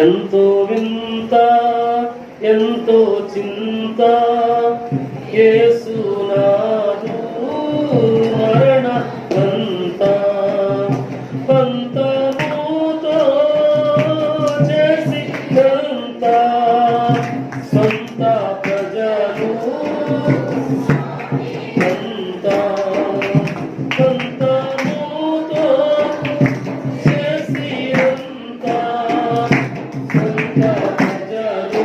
ఎంతో వింత ఎంతో చింత యేసునాథు మరణమంత పంతముతో చేసినంత సొంత ప్రజలు అంత పంతముతో చేసినంత సొంత ప్రజలు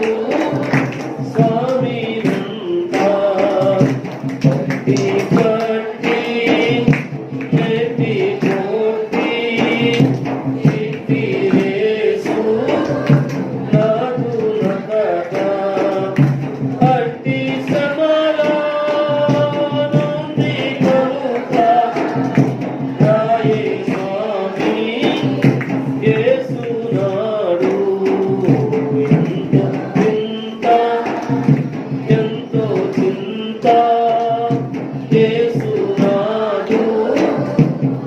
స్వామినంత కట్టి నెట్టి కొట్టి రేసు నాదు నకట అట్టి సమలానుంది కనుక రాయే స్వామి యేసునాడు ఎంతో వింత ఎంతో చింత యేసునాడు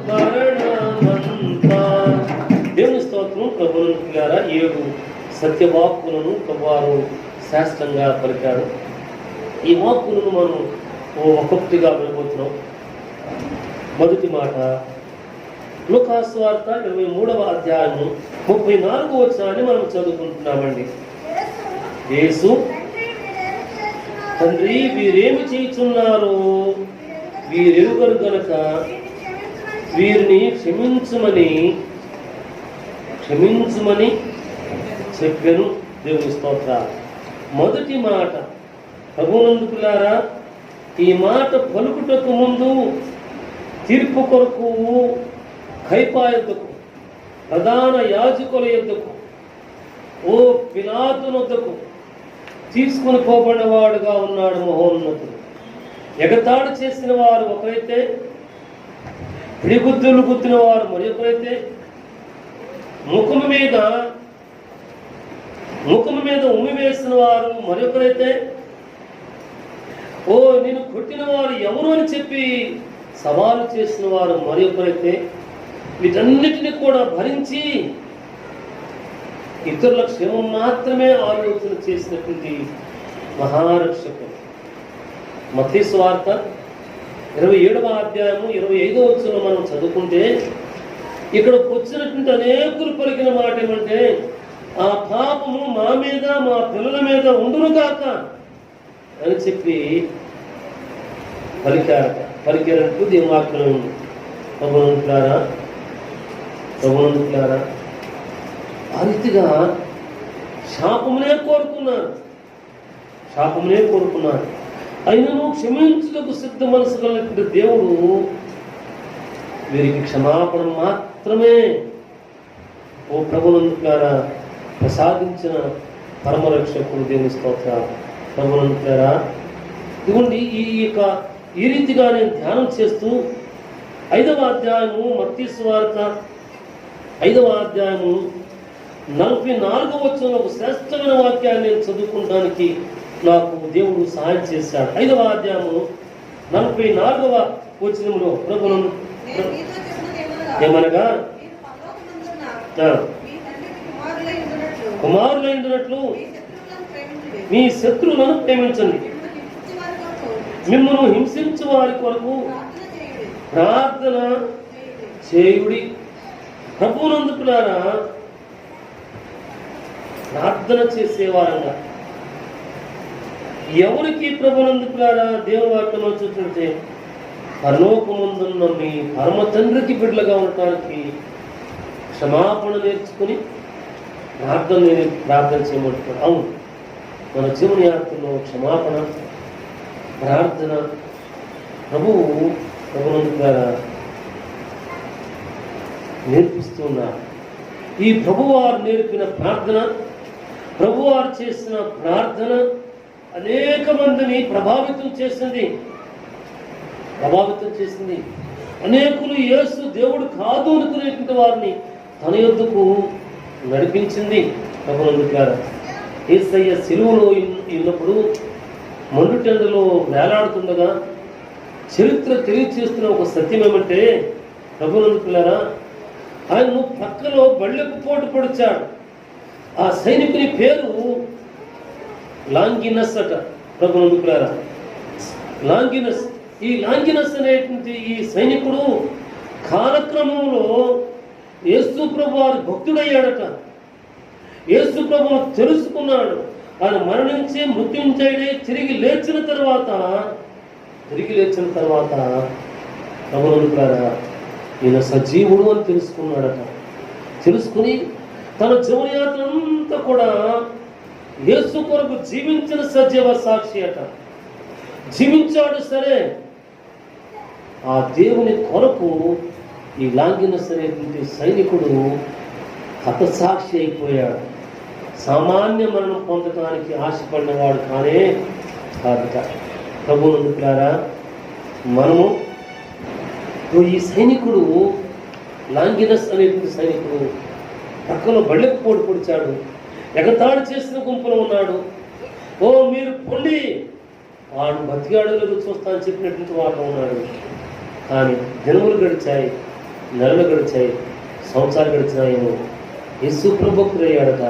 మరణమంత. దేవుని స్తోత్రం. ప్రభువులారా, 7 సత్యవాక్కులను ప్రభువారు శాస్త్రంగా పలికారు. ఈ వాక్కులను మనం ఒక్కొక్కటిగా వినబోతున్నాం. మొదటి మాట లూకాసు వార్త 23వ అధ్యాయము 34వ వచనాన్ని మనం చదువుకుంటున్నామండి. యేసు, తండ్రి, వీరేమి చేయుచున్నారో వీరెరుగరు గనుక వీరిని క్షమించుమని చెప్పెను. దేవుని స్తోత్రాలు. మొదటి మాట ప్రభువునందుకులారా, ఈ మాట పలుకుటకు ముందు తీర్పు కొరకు కైపా యొద్దకు, ప్రధాన యాజకుల యొద్దకు, ఓ పిలాతు వద్దకు తీసుకుని పోబడిన వాడుగా ఉన్నాడు మహోన్నతుడు. ఎగతాడు చేసిన వారు ఒకరైతే, పిడిగుద్దులు గుద్దిన వారు మరి ఒకరైతే, ముఖము మీద ఉమ్మి వేసిన వారు మరొకరైతే, ఓ నేను కొట్టిన వారు ఎవరు అని చెప్పి సవాలు చేసిన వారు మరొకరైతే, వీటన్నిటిని కూడా భరించి ఇతరుల క్షేమం మాత్రమే ఆలోచన చేసినటువంటి మహారక్షకుడు. మత్తయి సువార్త 27వ అధ్యాయము 25వ వచనంలో మనం చదువుకుంటే, ఇక్కడ వచ్చినటువంటి అనేకులు పలికిన మాట ఏమంటే, ఆ పాపము మా మీద మా పిల్లల మీద ఉండును కాక అని చెప్పి పలికారంటూ దేవుని వాక్యం ఉంది. ప్రభువునందుకులారా, ఆ రీతిగా శాపమునే కోరుకున్నారు. అయినను క్షమించుటకు సిద్ధ మనసు కలిగిన దేవుడు వీరికి క్షమాపణ మాత్రమే ఓ ప్రభువునందుకులారా ప్రసాదించిన పరమరక్షకుడు. దేవుని స్తోత్రాలు. ప్రభువునందుకులారా, ఇదిగోండి ఈ రీతిగా నేను ధ్యానం చేస్తూ 5వ అధ్యాయము మత్తయి సువార్త 5వ అధ్యాయము 44వ వచనంలో ఒక శ్రేష్టమైన వాక్యాన్ని నేను చదువుకోవడానికి నాకు దేవుడు సహాయం చేశాడు. 5వ అధ్యాయము 44వ వచనంలో ప్రభువును ఏమనగా, కుమారులైనట్లు మీ శత్రువులను ప్రేమించండి, మిమ్మల్ని హింసించు వారి కొరకు ప్రార్థన చేయుడి. ప్రభువునందుకులారా, ప్రార్థన చేసేవారంగా ఎవరికి ప్రభువునందుకులారా దేవుని వాక్యంలో చూస్తుంటే, పరలోకమందున్న మీ పరమ తండ్రికి బిడ్డలుగా ఉండటానికి క్షమాపణ నేర్చుకుని ప్రార్థన చేయమంటున్నాడు. అవును, మన జీవన యాత్రలో క్షమాపణ, ప్రార్థన ప్రభువునందుకులారా నేర్పిస్తున్నారు. ఈ ప్రభువారు నేర్పిన ప్రార్థన, ప్రభువారు చేసిన ప్రార్థన అనేక మందిని ప్రభావితం చేసింది. అనేకులు యేసు దేవుడు కాదు అనుకునేటువంటి వారిని తన యొద్దకు నడిపించింది. ప్రభువునందుకులారా, యేసయ్య సిలువలో ఉన్నప్పుడు మండుటెండలో వేలాడుతుండగా చరిత్ర తెలియచేస్తున్న ఒక సత్యం ఏమంటే, ప్రభువునందుకులారా, ఆయనను పక్కలో బళ్ళెకు పోటు పొడిచాడు. ఆ సైనికుని పేరు లాంగినస్ అట. ప్రభునందుకులారా, లాంగినస్. ఈ లాంగినస్ అనేటువంటి ఈ సైనికుడు కాలక్రమంలో యేసు ప్రభు వారి భక్తుడయ్యాడట. యేసు ప్రభువు తెలుసుకున్నాడు. ఆయన మరణించి మృత్యుంజయుడై తిరిగి లేచిన తర్వాత ప్రభునందుకులారా, ఈయన సజీవుడు అని తెలుసుకున్నాడట. తెలుసుకుని తన జీవనయాత్ర అంతా కూడా యేసు కొరకు జీవించిన సజీవ సాక్షి అట. జీవించాడు సరే, ఆ దేవుని కొరకు ఈ లాంగినస్ అనేటువంటి సైనికుడు హతసాక్షి అయిపోయాడు. సామాన్య మరణం పొందడానికి ఆశపడినవాడు కానే కాదుట. ప్రభువునందుకులారా, మనము ఈ సైనికుడు లాంగినస్ అనేటువంటి సైనికుడు పక్కన బళ్ళెకు పోటు పొడిచాడు. ఎగతాడు చేసిన గుంపులో ఉన్నాడు. ఓ మీరు పొండి, వాడు బతికాడో లేదో చూస్తా అని చెప్పినటువంటి వాడు ఉన్నాడు. కానీ దినములు గడిచాయి, నెలలు గడిచాయి, సంవత్సరాలు గడిచినాయేమో. యేసు భక్తుడయ్యాడట.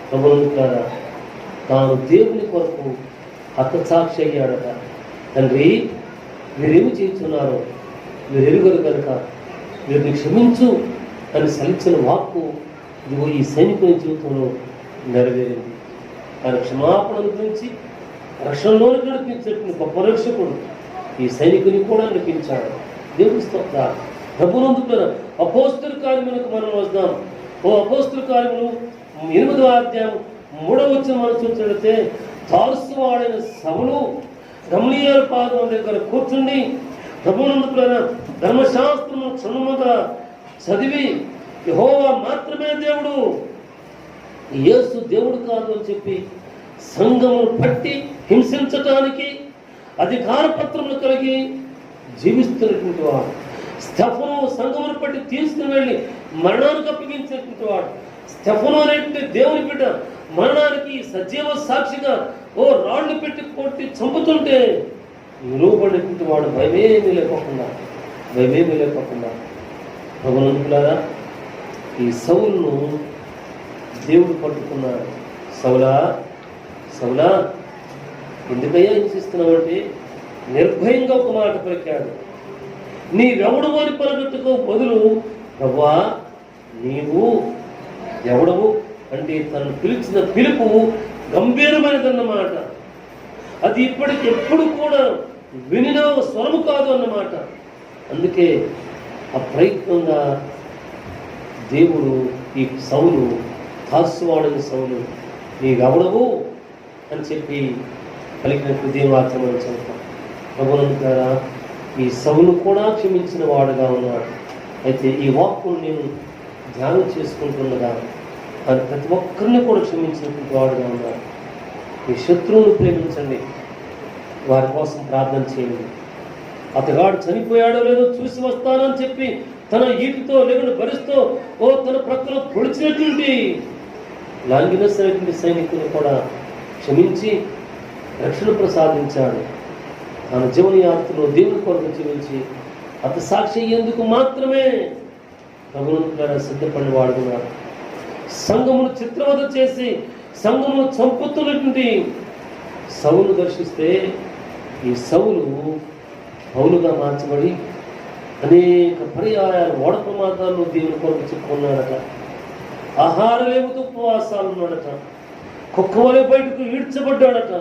ప్రభువునందుకులారా, తాను దేవుని కొరకు హతసాక్షి అయ్యాడట. తండ్రి, మీరేమి చేస్తున్నారో మీరు ఎరుగరు కనుక వీరిని క్షమించు అని సలిచిన వాక్కు ఇదిగో ఈ సైనికుని జీవితంలో నెరవేరింది. ఆయన క్షమాపణ గురించి రక్షణలోకి నడిపించేటువంటి గొప్ప రక్షకుడు ఈ సైనికుని కూడా నడిపించాడు. దేవుని స్తోత్రం. ప్రభువునందుకులారా, అపోస్తల కార్యములకు మనం వద్దాం. ఓ అపోస్తల కార్యములు 8వ అధ్యాయం 3వ వచనం మనం చూసినట్లయితే, తార్సువాడైన సౌలు గమలీయేలు పాదం దగ్గర కూర్చుండి ప్రభువునందుకులారా ధర్మశాస్త్రము క్షుణ్ణముగా చదివి యెహోవా మాత్రమే దేవుడు, యేసు దేవుడు కాదు అని చెప్పి సంఘమును పట్టి హింసించటానికి అధికార పత్రములు కలిగి జీవిస్తున్నటువంటి వాడు. స్టెఫను సంఘమును పట్టి తీసుకుని వెళ్ళి మరణానికి అప్పగించేటువంటి వాడు. స్టెఫను అనేటువంటి దేవుని బిడ్డ మరణానికి సజీవ సాక్షిగా ఓ రాళ్ళు పెట్టి కొట్టి చంపుతుంటే నిలువబడినటువంటి వాడు భయమేమీ లేకోకుండా ప్రభువునందుకులారా, ఈ సౌలును దేవుడు పట్టుకున్నాడు. సౌలా సౌలా, ఎందుకయ్యా హింసిస్తున్నావంటే నిర్భయంగా ఒక మాట పలికాడు. నీవెవడు అని పలకట్టుకో బదులు, ప్రభువా నీవు ఎవడవు అంటే తనను పిలిచిన పిలుపు గంభీరమైనదన్నమాట. అది ఎప్పుడు కూడా వినిన స్వరము కాదు అన్నమాట. అందుకే ఆ ప్రయత్నంగా దేవుడు ఈ సౌలు, తార్సువాడని సౌలు, నీవెవడవు అని చెప్పి పలికినట్టు దేవాచరణ చదువుతాం. ప్రభువునందుకులారా, ఈ సౌలు కూడా క్షమించిన వాడుగా ఉన్నాడు. అయితే ఈ వాక్కును నేను ధ్యానం చేసుకుంటుండగా అది ప్రతి ఒక్కరిని కూడా క్షమించినటువంటి వాడుగా ఉన్నాడు. మీ శత్రువును ప్రేమించండి, వారి కోసం ప్రార్థన చేయండి. అతగాడు చనిపోయాడో లేదో చూసి వస్తానని చెప్పి తన ఈటితో లేకుండా భరిస్తూ తన ప్రక్కన పొడిచినటువంటి లాంగినస్ అనేటువంటి సైనికుని కూడా క్షమించి రక్షణ ప్రసాదించాడు. తన జీవన యాత్రలో దేవుని కొరకు జీవించి హతసాక్షి అయ్యేందుకు మాత్రమే ప్రభువునందుకులారా సిద్ధపడిన వాడుకున్నాడు. సంఘమును చిత్రవద చేసి సంఘమును చంపుతున్నటువంటి సౌలు దర్శిస్తే ఈ సౌలు పౌలుగా మార్చబడి అనేక పర్యాయాలు ఓడ ప్రమాదాల్లో దేవుని కొరకు చెప్పుకున్నాడట. ఆహారం లేకపోతే ఉపవాసాలు ఉన్నాడట. కుక్కవలే బయటకు ఈడ్చబడ్డాడట.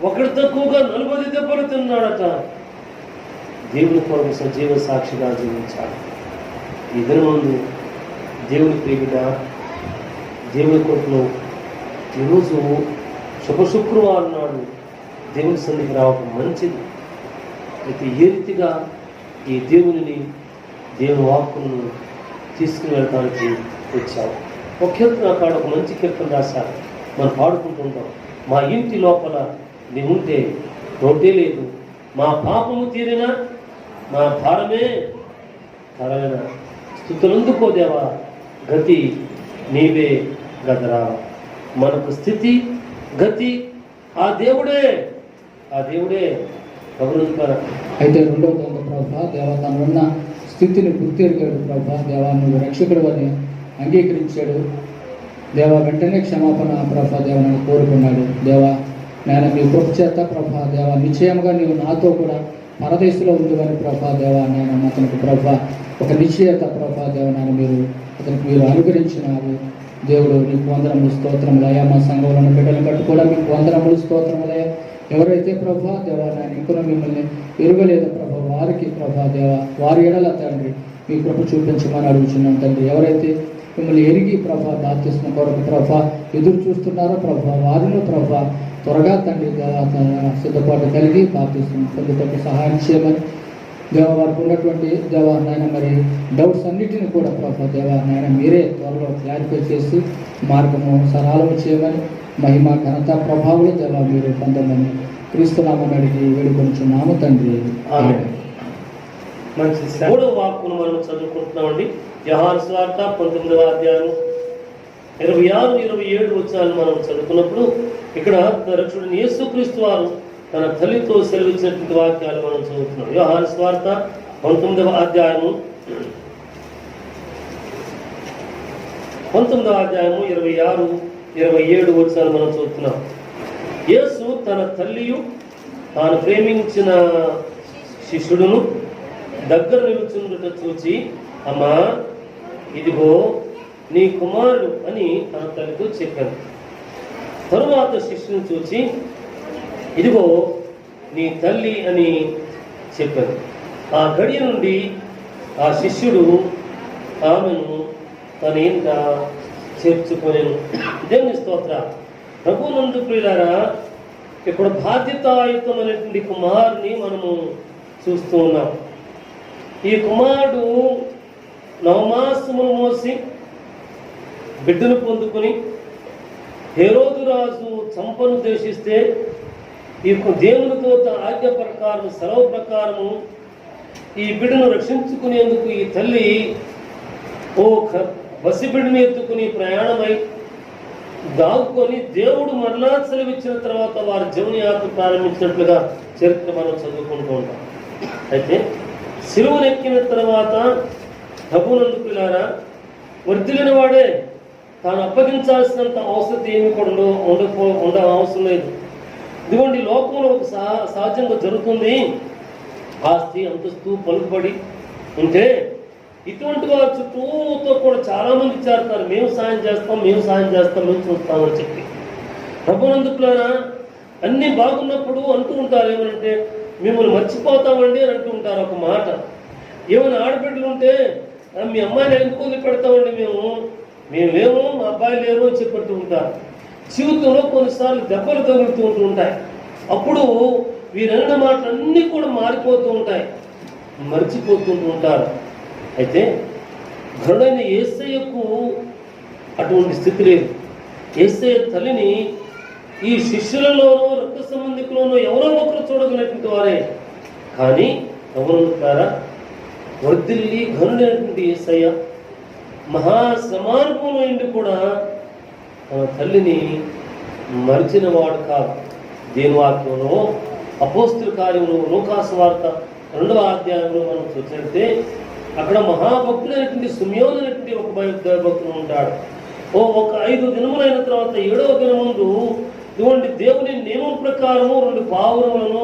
ఒకటి తక్కువగా 40 దెబ్బలు తిన్నాడట. దేవుని కొరకు సజీవ సాక్షిగా జీవించాడు. ఈ దినమందు దేవుని ప్రేమిట దేవుని కొరకు ఈరోజు శుక్రవారం నాడు దేవుని సన్నిధికి రావడం మంచిది. అయితే ఏ రీతిగా ఈ దేవుని వాక్కును తీసుకుని వెళ్ళడానికి వచ్చావు. ఒక కీర్తన కాడ ఒక మంచి కీర్తన రాశారు, మనం పాడుకుంటుంటాం. మా ఇంటి లోపల నీ ఉంటే రోడ్డే లేదు, మా పాపము తీరినా మా భారమే తరలిన, స్తుతులందుకో దేవా గతి నీవే గదరా. మనకు స్థితి గతి ఆ దేవుడే ప్రభువునందుకులారా. అయితే రెండవ దొంగ ప్రభా దేవా తనున్న స్థితిని గుర్తెరిగాడు. ప్రభా దేవా నువ్వు రక్షకుడు అని అంగీకరించాడు. దేవ వెంటనే క్షమాపణ ప్రభా దేవ నన్ను కోరుకున్నాడు. దేవ నాయన మీ కృప చేత ప్రభా దేవ నిశ్చయంగా నీవు నాతో కూడా పరదేశంలో ఉందని ప్రభా దేవ నాయన అతనికి ప్రభా ఒక నిశ్చయత ప్రభా దేవ నాయన అతనికి మీరు అనుగ్రహించినారు. దేవుడు నీకు వందనములు స్తోత్రములయ్యా. మా సంఘంలో ఉన్న బిడ్డలు బట్టి కూడా మీకు వందనములు స్తోత్రములయ్యా. ఎవరైతే ప్రభా దేవ నాయన ఇంకా మిమ్మల్ని ఎరుగలేదు ప్రభా వారికి ప్రభా దేవ వారి ఎడల తండ్రి మీ కృప చూపించమని అడుగుతున్నాం తండ్రి. ఎవరైతే మిమ్మల్ని ఎరిగి ప్రభా బాప్తిస్మ కొరకు ప్రభా ఎదురు చూస్తున్నారో ప్రభా వారిలో ప్రభా త్వరగా తండ్రి దేవ సిద్ధపాటు కలిగి బాప్తిస్మ పొందుటకు సహాయం చేయమని దేవ వారికి ఉన్నటువంటి దేవ నాయన డౌట్స్ అన్నిటిని కూడా ప్రభా దేవ నాయన మీరే త్వరలో క్లారిఫై చేసి మార్గము సరళము చేయమని మహిమ ఘనత ప్రభావాలు దేవ మీరు పొందమని క్రీస్తునామం అడిగి వేడుకొంచున్నాము తండ్రి. మంచి మూడవ వాక్కును మనం చదువుకుంటున్నామండి. యోహాను సువార్త 19వ అధ్యాయం 26-27 వచనాలు మనం చదువుకున్నప్పుడు ఇక్కడ రక్షకుడు యేసుక్రీస్తు వారు తన తల్లితో సెలవిచ్చినటువంటి వాక్యాలు మనం చదువుతున్నాం. యోహాను సువార్త 19వ అధ్యాయము 26-27 వచనాలు మనం చదువుతున్నాం. యేసు తన తల్లియు తాను ప్రేమించిన శిష్యుడును దగ్గర నిలుచుండుట చూచి, అమ్మా ఇదిగో నీ కుమారుడు అని తన తల్లితో చెప్పాను. తరువాత శిష్యుని చూచి, ఇదిగో నీ తల్లి అని చెప్పాను. ఆ గడియ నుండి ఆ శిష్యుడు ఆమెను తన ఇంట చేర్చుకొనెను. దేవుని స్తోత్ర. ప్రభునందు ప్రియులారా, ఇక్కడ బాధ్యతాయుతమైనటువంటి కుమారుని మనము చూస్తూ ఉన్నాం. ఈ కుమారుడు నవమాసములు మోసి బిడ్డను పొందుకొని హేరోదు రాజు చంపను ద్వేషిస్తే ఈ దేవునితో ఆజ్ఞ ప్రకారం సెలవు ప్రకారము ఈ బిడ్డను రక్షించుకునేందుకు ఈ తల్లి బసిబిడ్డని ఎత్తుకుని ప్రయాణమై దాగుకొని దేవుడు మరలా సెలవిచ్చిన తర్వాత వారి జీవన యాత్ర ప్రారంభించినట్లుగా చరిత్ర మనం చదువుకుంటూ ఉంటాం. అయితే సిలువనెక్కిన తర్వాత ప్రభునందు పిల్లారా, వర్ధిల్లిన వాడే తాను అప్పగించాల్సినంత అవసరం ఏమి కూడా ఉండ అవసరం లేదు. ఇదిగోండి, లోకంలో ఒక సహజంగా జరుగుతుంది. ఆస్తి అంతస్తు పలుకుబడి ఉంటే ఇటువంటి వారి చుట్టూతో కూడా చాలామంది చేరుతారు. మేము సాయం చేస్తాం, మేము చూస్తామని చెప్పి. ప్రభునందుకులారా, అన్నీ బాగున్నప్పుడు అంటూ ఉంటారు ఏమనంటే, మిమ్మల్ని మర్చిపోతామండి అని అంటూ ఉంటారు ఒక మాట. ఏమైనా ఆడబిడ్డలు ఉంటే, మీ అమ్మాయిని ఎందుకు పెడతామండి, మేమేమో మా అబ్బాయి లేరు అని చెప్పట్టు ఉంటారు. జీవితంలో కొన్నిసార్లు దెబ్బలు తగులుతూ ఉంటాయి. అప్పుడు వీరన్న మాటలన్నీ కూడా మారిపోతూ ఉంటాయి, మర్చిపోతూ ఉంటారు. అయితే ఘనుడైన యేసయ్యకు అటువంటి స్థితి లేదు. యేసయ్య తల్లిని ఈ శిష్యులలోనూ రక్త సంబంధికులోనూ ఎవరో ఒకరు చూడగలిగినటువంటి వారే. కానీ ఎవరుంటారా, వర్ధిల్లి ఘనుడైనటువంటి యేసయ్య మహాసమానుభవంలో కూడా తన తల్లిని మరిచిన వాడు కాదు. దేని వాక్యంలో అపోస్తుల కార్యంలో లూకాసు వార్త 2వ అధ్యాయంలో మనం చూసినట్టే అక్కడ మహాభక్తుడైనటువంటి సిమియోను అనేటువంటి ఒక భక్తుడు ఉంటాడు. ఒక 5 దినములైన తర్వాత 7వ దినముందు ఇటువంటి దేవుని నియమం ప్రకారము 2 పావురములను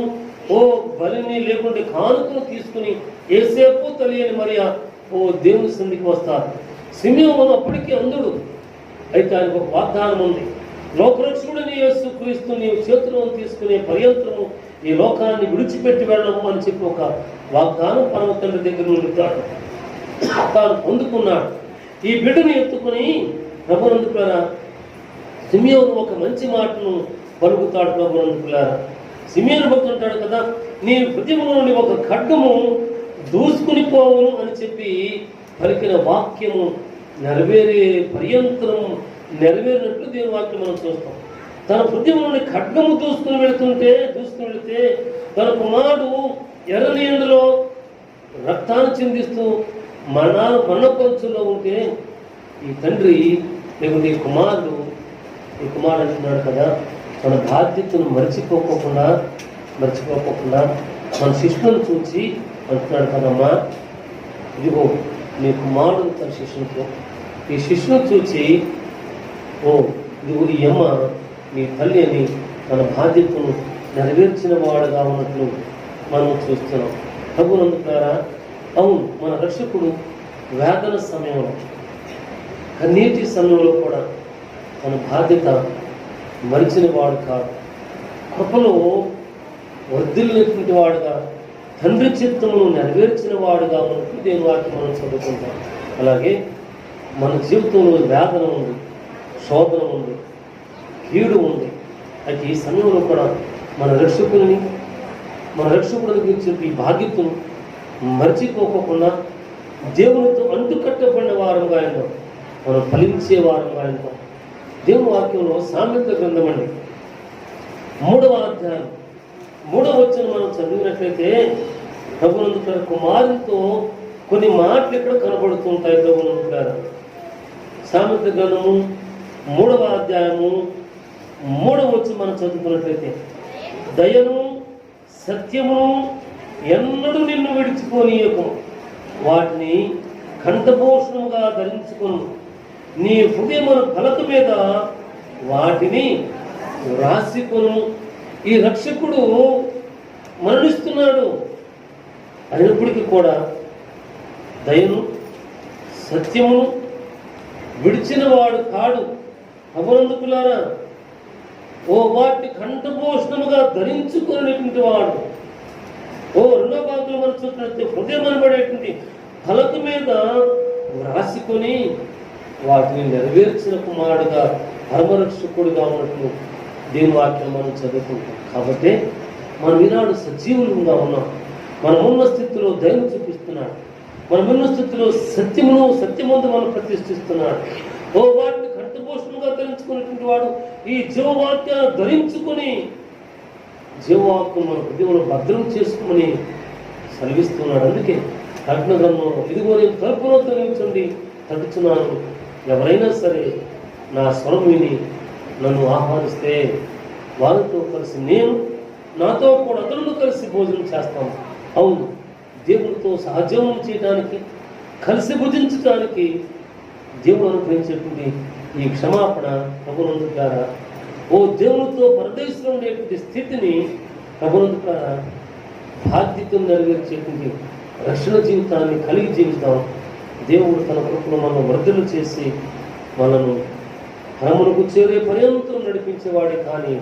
బలిని లేకుంటే కానుకను తీసుకుని ఏసేపు తెలియని మరియా దేవుని సన్నిధికి వస్తారు. సిమియోను అప్పటికీ అందుడు. అయితే ఆయనకు ఒక వాగ్దానం ఉంది. లోకరక్షకుడిని యేసు క్రీస్తు నీవు చేతిలో తీసుకునే పర్యంతరము ఈ లోకాన్ని విడిచిపెట్టి వెళ్ళము అని చెప్పి ఒక వాగ్దానం పరమ తండ్రి దగ్గర నుండి తాను పొందుకున్నాడు. ఈ బిడ్డను ఎత్తుకుని ప్రభునందుకులారా, సిమియోను ఒక మంచి మాటను పలుకుతాడు. ప్రభునందుకులారా, సిమియోను భక్తుడు ఉంటాడు కదా, నీ హృదయంలో నుండి ఒక ఖడ్గము దూసుకుని పోవును అని చెప్పి పలికిన వాక్యము నెరవేరే పర్యంతరం నెరవేరినట్లు దీని వాక్యం మనం చూస్తాం. తన హృదయంలోని ఖడ్గము దూసుకుని వెళితే తన కుమారుడు ఎర్రనీండులో రక్తాన్ని చిందిస్తూ మన్నపంచులో ఉంటే ఈ తండ్రి లేకుంటే ఈ కుమారుడు అంటున్నాడు కదా, తన బాధ్యతను మర్చిపోకుండా మన శిష్యులను చూసి అంటున్నాడు కదమ్మా, ఇదిగో నీ కుమారుడు తన శిష్యునితో ఈ శిష్యును చూసి ఓ ఇదిగో ఈ అమ్మ నీ తల్లి అని తన బాధ్యతను నెరవేర్చిన వాడుగా ఉన్నట్లు మనం చూస్తున్నాం. ప్రభునందుకారా, అవును, మన రక్షకుడు వేదన సమయంలో, కన్నీటి సమయంలో కూడా తన బాధ్యత మరిచిన వాడు కాదు. కృపలో వర్ధిల్లినటువంటి వాడుగా, తండ్రి చిత్తమును నెరవేర్చిన వాడుగా ఉన్నట్టు దేని వాక్యం మనం చదువుకుంటాం. అలాగే మన జీవితంలో వేదన ఉంది, శోధన ఉంది, కీడు ఉంది. అయితే ఈ సమయంలో కూడా మన రక్షకుడిని గురించి ఈ బాధ్యతను మర్చిపోకుండా దేవునితో అంటుకట్టబడిన వారంగా ఆయన మనం ఫలించే వారంగా ఆయన దేవుని వాక్యంలో సామెత గ్రంథం అండి 3వ అధ్యాయం 3వ వచనం మనం చదివినట్లయితే ప్రభునందు కుమారునితో కొన్ని మాటలు ఇక్కడ కనబడుతూ ఉంటాయి. ప్రభునందు సామెత గ్రంథము 3వ అధ్యాయము 3వ వచనం మనం చదువుకున్నట్లయితే, దయను సత్యమును ఎన్నడూ నిన్ను విడిచిపోనీయకు, వాటిని కంఠభూషణముగా ధరించుకును, నీ హృదయమున ఫలక మీద వాటిని రాసికొను. ఈ రక్షకుడు మరణిస్తున్నాడు అయినప్పటికీ కూడా దయను సత్యమును విడిచిన వాడు కాడు. అమరందుకులారా, ఓ వాటిని కంఠభూషణముగా ధరించుకునేటువంటి వాడు. ఓ 2వ భాగంలో మనం చూసినట్లయితే హృదయం అనబడేటువంటి ఫలక మీద రాసుకొని వాటిని నెరవేర్చిన కుమారుడుగా పరమరక్షకుడుగా ఉన్నట్లు దేవుని వాక్యం మనం చదువుకుంటాం. కాబట్టి మనం ఈనాడు సజీవులుగా ఉన్నాం. మనం ఉన్న స్థితిలో దైవం చూపిస్తున్నాడు. మనం ఉన్న స్థితిలో సత్యమందు మనం ప్రతిష్ఠిస్తున్నాడు. ఓ వాటిని కంఠభూషణంగా ధరించుకునేటువంటి వాడు ఈ జీవవాక్యాన్ని ధరించుకొని జీవవాక్యం మన హృదయంలో భద్రం చేసుకోమని సెలవిస్తున్నాడు. అందుకే కఠిన గ్రంథంలో, ఇదిగో నేను తలుపులో నిల్చుండి తడుచున్నాను, ఎవరైనా సరే నా స్వరం విని నన్ను ఆహ్వానిస్తే వారితో కలిసి నేను, నాతో కూడా అతను కలిసి భోజనం చేస్తాను. అవును, దేవుడితో సహజీవనం చేయడానికి, కలిసి భుజించడానికి దేవుడు అనుగ్రహించేటువంటి ఈ క్షమాపణ ప్రభునందు ద్వారా, ఓ దేవునితో పరదేశంలో ఉండేటువంటి స్థితిని ప్రభునందు ద్వారా బాధ్యతను నెరవేర్చేటువంటి రక్షణ జీవితాన్ని కలిగి జీవితాం. దేవుడు తన కృపను మనం వర్ధలు చేసి మనను పరమునకు చేరే పర్యంతం నడిపించేవాడే కానీ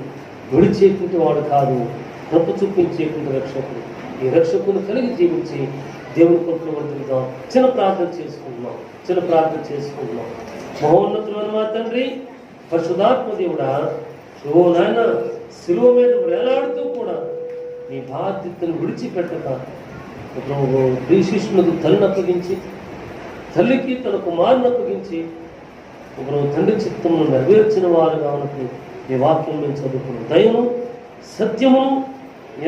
విడిచేటువంటి వాడు కాదు. కృప చూపించేటువంటి రక్షకుడు. ఈ రక్షకుని కలిగి జీవించి దేవుని కృపను వర్ధిల్లుదాం. చిన్న ప్రార్థన చేసుకుంటున్నాం. మహోన్నతులైన మా తండ్రి, పరిశుద్ధాత్మ దేవుడా, ఓ నాయన, శిలువ మీద వేలాడుతూ కూడా నీ బాధ్యతను విడిచిపెట్టక శిష్యులకు తల్లిని అప్పగించి, తల్లికి తన కుమారుని అప్పగించి తండ్రి చిత్తమును నెరవేర్చిన వారుగా ఉన్నట్టు నీ వాక్యం మేము చదువుకున్నాం. దయను సత్యమును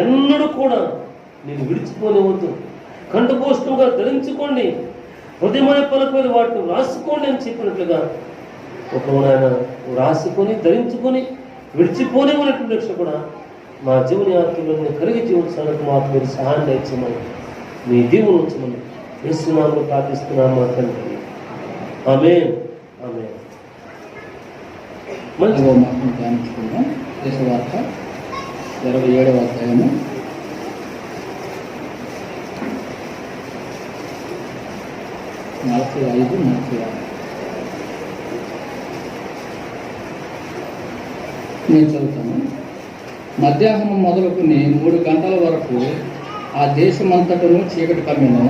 ఎన్నడూ కూడా నేను విడిచిపోనివద్దు, కంఠభూషణంగా ధరించుకోండి, హృదయమైన పలక మీద వాటిని రాసుకోండి అని చెప్పినట్లుగా ఆయన రాసుకొని ధరించుకొని విడిచిపోనేమన్నటువంటి రక్ష కూడా మా జీవన యాత్రలను కలిగి జీవించడానికి మాకు మీరు సహాయం దయచేయమని, మీ దీవును ఉంచమని యేసునామములో ప్రార్థిస్తున్నాము మా తండ్రి. ఆమేన్. ఆమేన్. మంచి మాటను ధ్యానించుకుందాం. యేసువార్త 27వ అధ్యాయము 45-46. నేను చదువుతాను. మధ్యాహ్నం మొదలుకొని 3 గంటల వరకు ఆ దేశమంతటను చీకటి కమ్మెను.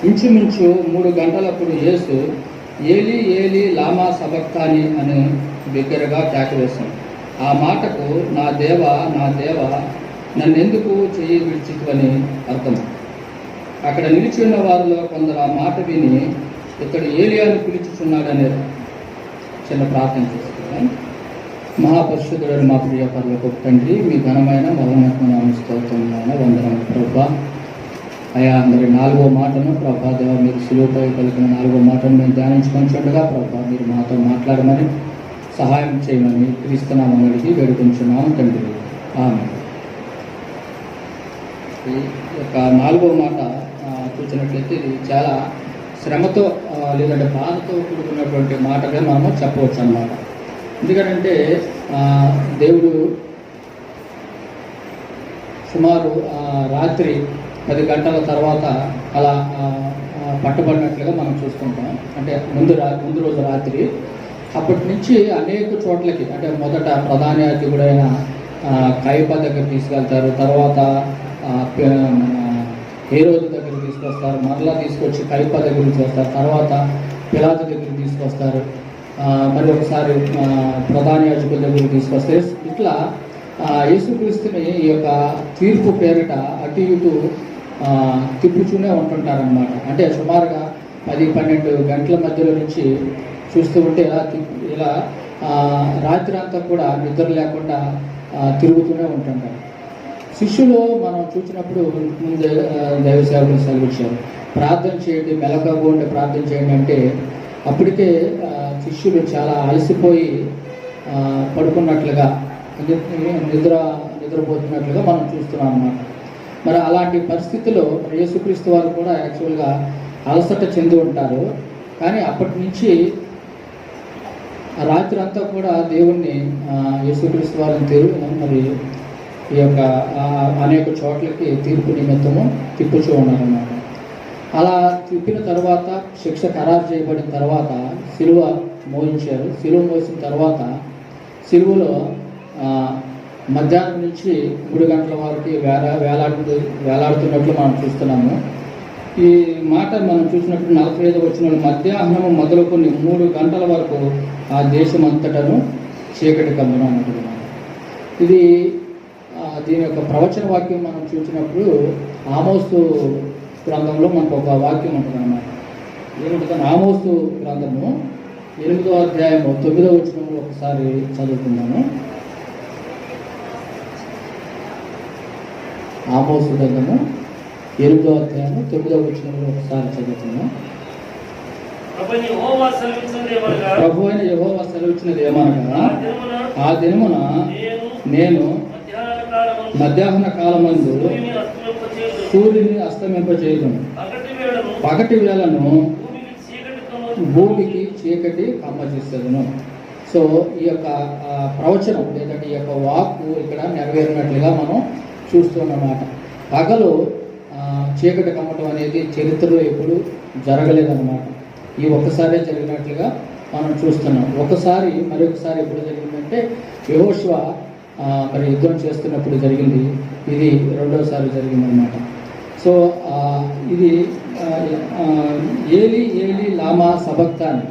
ఇంచుమించు 3 గంటలప్పుడు యేసు ఏలీ ఏలీ లామా సబక్తాని అని బిగ్గరగా కేకవేశాను. ఆ మాటకు నా దేవా నన్నెందుకు చెయ్యి విడిచితువని అర్థం. అక్కడ నిలిచి ఉన్న వారిలో కొందరు ఆ మాట విని ఇతడు ఏలియాను పిలుచుచున్నాడనే చిన్న ప్రార్థన చేసుకున్నాను. మహాపరిశుద్ధుడైన మా ప్రియ పరలోకపు తండ్రి, మీ ఘనమైన మహోన్నతమైన స్తోత్రమైన వందనములు ప్రభువా. అయా, మరి 4వ మాటను ప్రభా దేవ మీరు సులువుపై కలిగిన 4వ మాటను మేము ధ్యానించుకొనిచుండగా ప్రభా మీరు మాతో మాట్లాడమని సహాయం చేయమని క్రీస్తునామమున అడిగి వేడుకొంచున్నాము తండ్రి. ఆమేన్. ఈ యొక్క 4వ మాట చూసినట్లయితే ఇది చాలా శ్రమతో లేదంటే బాధతో కూడుకున్నటువంటి మాటగా మనము చెప్పవచ్చు అన్నమాట. ఎందుకంటే దేవుడు సుమారు రాత్రి 10 గంటల తర్వాత అలా పట్టబడినట్లుగా మనం చూస్తుంటాం. అంటే ముందు రోజు రాత్రి. అప్పటి నుంచి అనేక చోట్లకి, అంటే మొదట ప్రధాన యాజకుడైన కయప దగ్గర తీసుకెళ్తారు, తర్వాత హేరోదు దగ్గరికి తీసుకొస్తారు, మరలా తీసుకొచ్చి కయప దగ్గర తీసుకొస్తారు, తర్వాత పిలాతు దగ్గరికి తీసుకొస్తారు, మరి ఒకసారి ప్రధాన యాజకుల దగ్గరికి తీసుకొస్తే ఇట్లా యేసుక్రీస్తుని ఈ యొక్క తీర్పు పేరిట అటు ఇటు తిప్పుతూనే ఉంటుంటారనమాట. అంటే సుమారుగా 10-12 గంటల మధ్యలో నుంచి చూస్తూ ఉంటే ఇలా రాత్రి అంతా కూడా నిద్ర లేకుండా తిరుగుతూనే ఉంటుంటారు. శిష్యులు మనం చూసినప్పుడు ముందు దైవ సేవకులు సెలవిచ్చారు, ప్రార్థన చేయండి, మెలకువగా ఉండి ప్రార్థన చేయండి అంటే అప్పటికే శిష్యులు చాలా అలసిపోయి పడుకున్నట్లుగా నిద్రపోతున్నట్లుగా మనం చూస్తున్నాం అన్నమాట. మరి అలాంటి పరిస్థితుల్లో యేసుక్రీస్తు వారు కూడా యాక్చువల్గా అలసట చెంది ఉంటారు. కానీ అప్పటి నుంచి రాత్రి అంతా కూడా దేవుణ్ణి యేసుక్రీస్తు వారిని మరి ఈ యొక్క అనేక చోట్లకి తీర్పు నిమిత్తము తిప్పుచూ ఉన్నారన్నమాట. అలా తిప్పిన తర్వాత శిక్ష ఖరారు చేయబడిన తర్వాత సిలువ మోయించారు. సిలువ మోసిన తర్వాత సిలువలో మధ్యాహ్నం నుంచి 3 గంటల వరకు వేలాడుతున్నట్లు మనం చూస్తున్నాము. ఈ మాట మనం చూసినప్పుడు 45 వచనంలో మధ్యాహ్నం మొదలుకొని 3 గంటల వరకు ఆ దేశం అంతటను చీకటి కమ్మున ఉంటున్నాం. ఇది దీని యొక్క ప్రవచన వాక్యం మనం చూసినప్పుడు ఆమోసు గ్రంథంలో మనకు ఒక వాక్యం ఉంటుంది అన్నమాట. ఏముంటుంది? ఆమోసు గ్రంథము 8వ అధ్యాయము 9వ వచనంలో ఒకసారి చదువుకున్నాను. ఆమోసు గ్రంథము 8వ అధ్యాయము 9వ వచనంలో ఒకసారి చదువుకున్నాం. ప్రభు అయిన యెహోవా సెలవిచ్చినది ఏమనగా, ఆ దినమున నేను మధ్యాహ్న కాలమందు సూర్యుని అస్తమింపచేయుదును, పగటి వేళను భూమికి చీకటి కమ్మచేసేదను. సో ఈ యొక్క ప్రవచనం లేదంటే ఈ యొక్క వాక్కు ఇక్కడ నెరవేరినట్లుగా మనం చూస్తున్నమాట. పగలు చీకటి కమ్మటం అనేది చరిత్రలో ఎప్పుడు జరగలేదన్నమాట. ఈ ఒక్కసారే జరిగినట్లుగా మనం చూస్తున్నాం. మరొకసారి ఎప్పుడు జరిగిందంటే యెహోషువ మరి యుద్ధం చేస్తున్నప్పుడు జరిగింది. ఇది రెండవసారి జరిగిందనమాట. సో ఇది ఏలి ఏలి లామా సబక్తాన్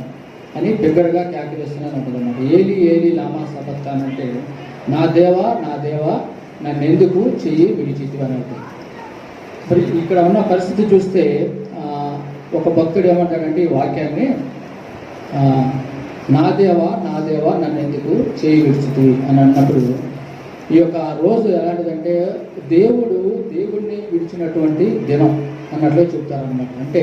అని బిగ్గరగా క్యాకిలేస్తున్నాను ఉంటుందన్నమాట. ఏలి ఏలి లామా సబక్తాన్ అంటే నా దేవా నన్నెందుకు చెయ్యి విడిచితివి అని అంటుంది. మరి ఇక్కడ ఉన్న పరిస్థితి చూస్తే ఒక భక్తుడు ఏమంటాడంటే ఈ వాక్యాన్ని, నా దేవా నన్నెందుకు చెయ్యి విడిచితివి అని అన్నప్పుడు ఈ యొక్క రోజు ఎలాంటిదంటే దేవుడిని విడిచినటువంటి దినం అన్నట్లే చెప్తారనమాట. అంటే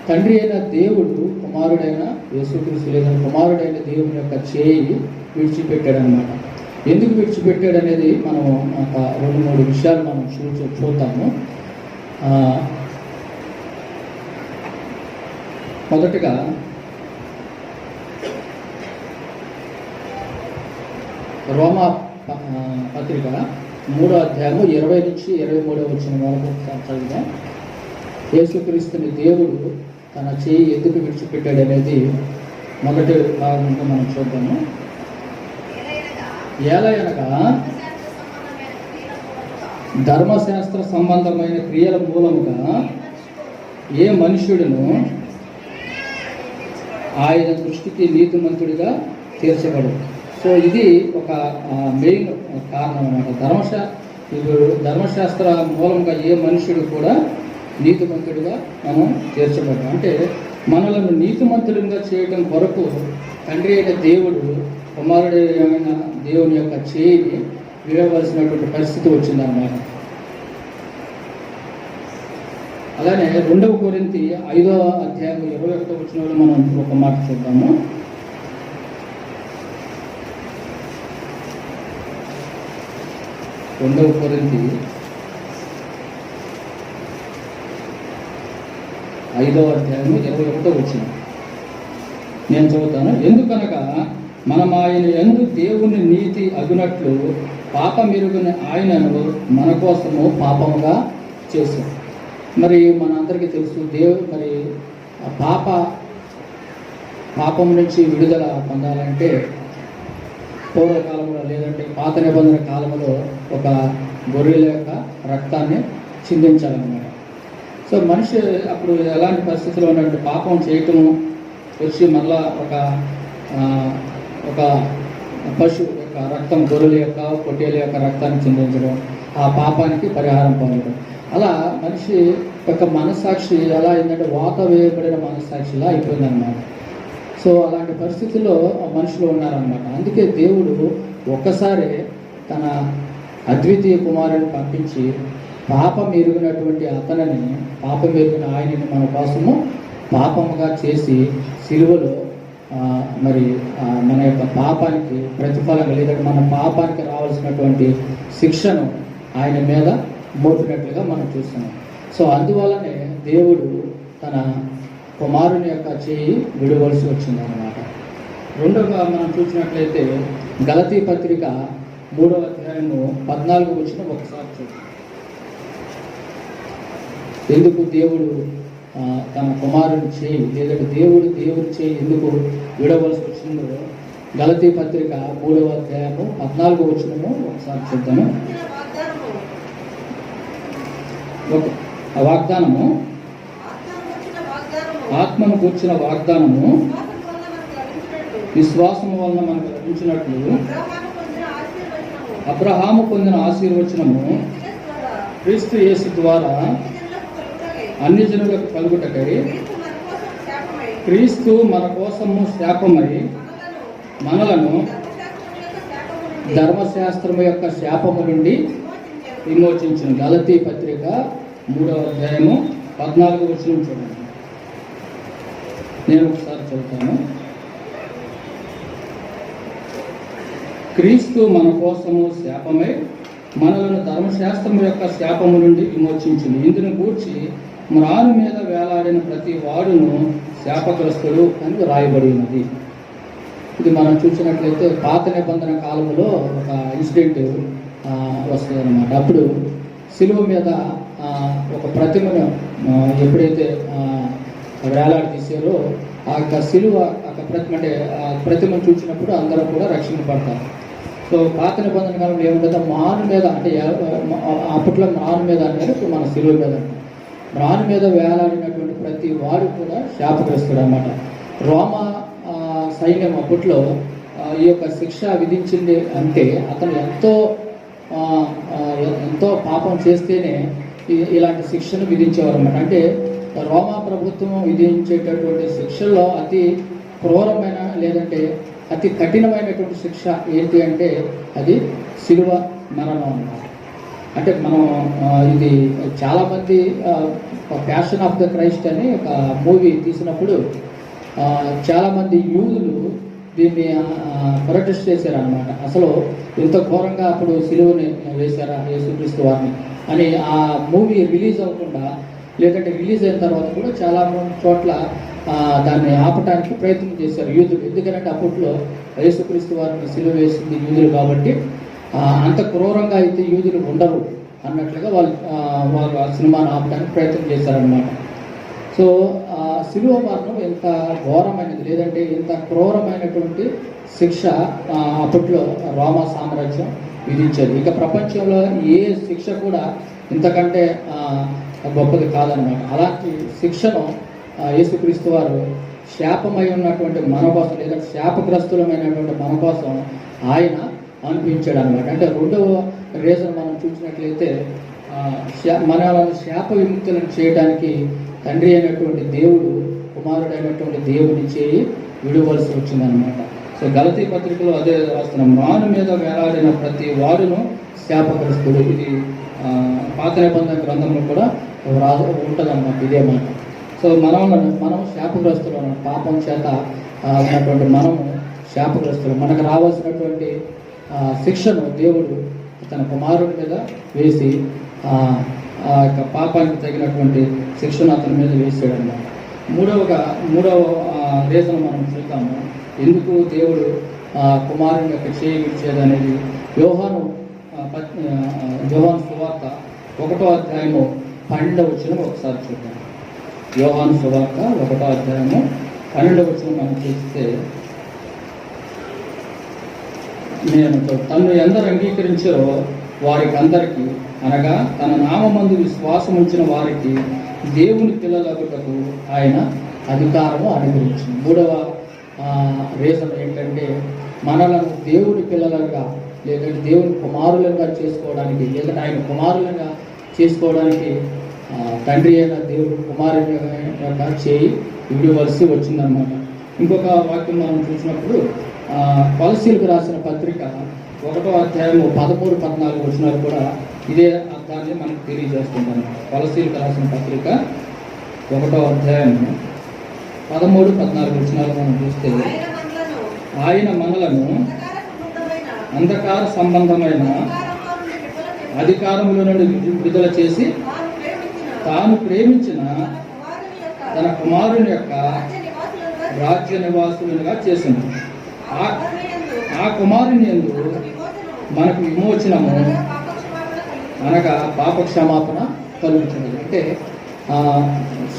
తండ్రి అయిన దేవుడు కుమారుడైన యేసుక్రీస్తు లేదా కుమారుడైన దేవుని యొక్క చేయి విడిచిపెట్టాడనమాట. ఎందుకు విడిచిపెట్టాడు అనేది మనం ఒక 2-3 విషయాలు మనం చూద్దాము. మొదటగా రోమా పత్రిక 3వ అధ్యాయము 20 నుంచి 23 వచ్చిన వరకు చదివిదాం. యేసుక్రీస్తుని దేవుడు తన చేయి ఎందుకు విడిచిపెట్టాడు అనేది మొదటి భాగంగా మనం చూద్దాము. ఏలయనగా ధర్మశాస్త్ర సంబంధమైన క్రియల మూలముగా ఏ మనుష్యుడును ఆయన దృష్టికి నీతిమంతుడిగా తీర్చబడదు. సో ఇది ఒక మెయిన్ కారణం అన్నమాట. ధర్మశాస్త్ర మూలంగా ఏ మనుష్యుడు కూడా నీతిమంతుడిగా మనం తీర్చబడ్డాం. అంటే మనలను నీతిమంతులుగా చేయడం కొరకు తండ్రి అయిన దేవుడు కుమారుడైన దేవుని యొక్క చేయిని విడవలసినటువంటి పరిస్థితి వచ్చిందన్నమాట. అలానే 2వ కొరింథీ 5వ అధ్యాయం 21వ వచనంలో మనం ఒక మాట చూద్దాము. 2వ కొరింథీ 5వ అధ్యాయం 21వ వచనం నేను చదువుతాను. ఎందుకనగా మనం ఆయన యందు దేవుని నీతి అగునట్లు పాపమెరుగుని ఆయనను మన కోసము పాపముగా చేశాం. మరి మన అందరికీ తెలుసు మరి ఆ పాపం నుంచి విడుదల పొందాలంటే పూర్వకాలంలో లేదంటే పాత నిబంధన కాలంలో ఒక గొర్రెల యొక్క రక్తాన్ని చిందించాలన్నమాట. సో మనిషి అప్పుడు ఎలాంటి పరిస్థితిలో ఉన్నట్టు పాపం చేయటము వచ్చి మళ్ళా ఒక పశువు యొక్క రక్తం, గొర్రెల యొక్క పొట్టేల యొక్క రక్తాన్ని చిందించడం, ఆ పాపానికి పరిహారం పొందడం. అలా మనిషి యొక్క మనస్సాక్షి ఎలా అయిందంటే వాత వేయబడిన మనస్సాక్షిలా అయిపోయిందన్నమాట. సో అలాంటి పరిస్థితుల్లో మనుషులు ఉన్నారన్నమాట. అందుకే దేవుడు ఒక్కసారి తన అద్వితీయ కుమారుని పంపించి పాపం ఎరిగినటువంటి పాపం ఎరిగిన ఆయనని మన కోసము పాపముగా చేసి సిలువలో మరి మన యొక్క పాపానికి ప్రతిఫలంగా లేదంటే మన పాపానికి రావాల్సినటువంటి శిక్షను ఆయన మీద మోపినట్లుగా మనం చూస్తున్నాం. సో అందువల్లనే దేవుడు తన కుమారుని యొక్క చేయి విడవలసి వచ్చిందన్నమాట. రెండవగా మనం చూసినట్లయితే గలతీ పత్రిక 3వ అధ్యాయము 14 వచ్చిన ఒకసారి చూద్దాం. ఎందుకు దేవుడు తన కుమారుని చేయి లేదంటే దేవుడి చేయి ఎందుకు విడవలసి వచ్చిందో గలతీ పత్రిక 3వ అధ్యాయము 14 వచనము ఒకసారి చూద్దాము. వాగ్దానము ఆత్మను కూర్చిన వాగ్దానము విశ్వాసము వలన మనకు లభించినట్లు అబ్రహాము పొందిన ఆశీర్వచనము క్రీస్తు యేసు ద్వారా అన్ని జనులకు కలుగుటకై క్రీస్తు మన కోసము శాపమై మనలను ధర్మశాస్త్రము యొక్క శాపము నుండి విమోచించిన. గలతీ పత్రిక 3వ అధ్యాయము 14 వచనం చూడండి. నేను ఒకసారి చదువుతాను. క్రీస్తు మన కోసము శాపమై మనలను ధర్మశాస్త్రము యొక్క శాపము నుండి విమోచించింది. ఇందును గూర్చి మ్రాను మీద వేలాడిన ప్రతి వాడును శాపగ్రస్తుడు అని రాయబడి ఉన్నది. ఇది మనం చూసినట్లయితే పాత నిబంధన కాలంలో ఒక ఇన్సిడెంట్ వస్తుంది అన్నమాట. అప్పుడు శిలువ మీద ఒక ప్రతిమను ఎప్పుడైతే వేలాడి తీసారో ఆ యొక్క శిలువ ప్రతిమను చూసినప్పుడు అందరూ కూడా రక్షణ పడతారు. సో పాత నిబంధన కాలంలో ఏముంటుందో మ్రాను మీద అంటే అప్పట్లో మ్రాను మీద అనేది మన శిలువ మీద మ్రాను మీద వేలాడినటువంటి ప్రతి వాడు కూడా శాపగ్రస్తుడు అన్నమాట. రోమా సైన్యం అప్పట్లో ఈ యొక్క శిక్ష విధించింది అంటే అతను ఎంతో పాపం చేస్తేనే ఇలాంటి శిక్షను విధించేవారు అన్నమాట. అంటే రోమా ప్రభుత్వం విధించేటటువంటి శిక్షల్లో అతి క్రూరమైన లేదంటే అతి కఠినమైనటువంటి శిక్ష ఏంటి అంటే అది శిలువ మరణం అన్నమాట. అంటే మనం ఇది చాలామంది ప్యాషన్ ఆఫ్ ద క్రైస్ట్ అని ఒక మూవీ తీసినప్పుడు చాలామంది యూదులు దీన్ని ప్రొటెస్ట్ చేశారనమాట. అసలు ఇంత ఘోరంగా అప్పుడు సిలువని వేశారా యేసుక్రీస్తు వారిని అని ఆ మూవీ రిలీజ్ అవ్వకుండా లేదంటే రిలీజ్ అయిన తర్వాత కూడా చాలా చోట్ల దాన్ని ఆపటానికి ప్రయత్నం చేశారు యూదులు. ఎందుకంటే అప్పట్లో యేసుక్రీస్తు వారిని సిలువ వేసింది యూదులు కాబట్టి అంత క్రూరంగా అయితే యూదులు ఉండరు అన్నట్లుగా వాళ్ళు ఆ సినిమాను ఆపడానికి ప్రయత్నం చేశారనమాట. సో సిలువ మరణం ఎంత ఘోరమైనది లేదంటే ఎంత క్రూరమైనటువంటి శిక్ష అప్పట్లో రోమా సామ్రాజ్యం విధించేది. ఇక ప్రపంచంలో ఏ శిక్ష కూడా ఇంతకంటే గొప్పది కాదనమాట. అలాంటి శిక్షను యేసుక్రీస్తు వారు శాపమై ఉన్నటువంటి మన కోసం లేదా శాపగ్రస్తులమైనటువంటి మన కోసం ఆయన అనిపించాడు అనమాట. అంటే రెండవ రీజన్ మనం చూసినట్లయితే మనలను శాప విముక్తులను చేయడానికి తండ్రి అయినటువంటి దేవుడు కుమారుడైనటువంటి దేవుని చేయి విడవలసి వచ్చిందనమాట. సో గలతీ పత్రికలో అదే రాస్తున్నాం, మ్రాను మీద వేలాడిన ప్రతి వాడును శాపగ్రస్తుడు. ఇది పాత నిబంధన గ్రంథంలో కూడా ఉంటుందన్నమాట ఇదే మాట. సో మనం శాపగ్రస్తులు అన్నమాట. పాపం చేత ఉన్నటువంటి మనము శాపగ్రస్తులు. మనకు రావాల్సినటువంటి శిక్షను దేవుడు తన కుమారుడి మీద వేసి ఆ యొక్క పాపానికి తగినటువంటి శిక్షను అతని మీద వేసాడు అన్నమాట. మూడవ రీజన్ మనం చూద్దాము, ఎందుకు దేవుడు కుమారుని యొక్క చేయి విడిచేది అనేది యోహాను సువార్త 1వ అధ్యాయము 12వ వచనం ఒకసారి చూద్దాం. యోహాను సువార్త 1వ అధ్యాయము 12వ వచనం మనం చూస్తే, నేను తన్ను ఎందరు అంగీకరించారో వారికి అందరికీ, అనగా తన నామమందు విశ్వాసం ఉంచిన వారికి దేవుని పిల్లలగుటకు ఆయన అధికారము అనుగ్రహించింది. 3వ రీజన్ ఏంటంటే, మనలను దేవుని పిల్లలుగా లేదంటే దేవుని కుమారులుగా చేసుకోవడానికి, లేదంటే ఆయన కుమారులుగా చేసుకోవడానికి తండ్రి అయిన దేవుడు కుమారుని యొక్క చేయి విడివలసి వచ్చిందనమాట. ఇంకొక వాక్యం మనం చూసినప్పుడు కొలసీలకు రాసిన పత్రిక 1వ అధ్యాయము 13-14 వచనాలు కూడా ఇదే అర్థాన్ని మనకు తెలియజేస్తుంది అన్నమాట. కొలసీలకు రాసిన పత్రిక 1వ అధ్యాయము 13-14 వచనాలు మనం చూస్తే, ఆయన మనలను అంధకార సంబంధమైన అధికారముల నుండి విడుదల చేసి తాను ప్రేమించిన తన కుమారుని యొక్క రాజ్య నివాసులుగా చేసింది. ఆ కుమారుని యందు మనకు విమోచనము అనగా పాప క్షమాపణ కలుగుతున్నది. అంటే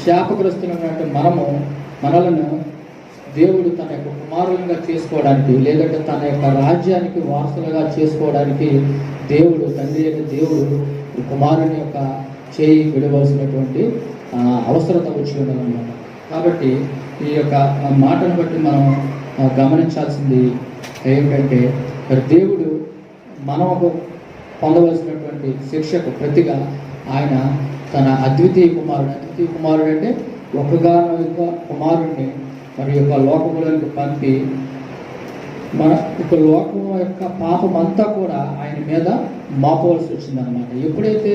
శాపగ్రస్తులైనటువంటి మనలను దేవుడు తన యొక్క కుమారులుగా చేసుకోవడానికి, లేదంటే తన యొక్క రాజ్యానికి వారసులుగా చేసుకోవడానికి దేవుడు, తండ్రి అయిన దేవుడు కుమారుని యొక్క చేయి విడవలసినటువంటి అవసరత వచ్చి ఉన్నదన్నమాట. కాబట్టి ఈ యొక్క మాటను బట్టి మనం గమనించాల్సింది ఏమిటంటే, మరి దేవుడు మనకు పొందవలసినటువంటి శిక్షకు ప్రతిగా ఆయన తన అద్వితీయ కుమారుడు అంటే ఒకగానొక కుమారుడిని మరి యొక్క లోకములకు పంపి మన యొక్క లోకం యొక్క పాపం అంతా కూడా ఆయన మీద మోపవలసి వచ్చిందనమాట. ఎప్పుడైతే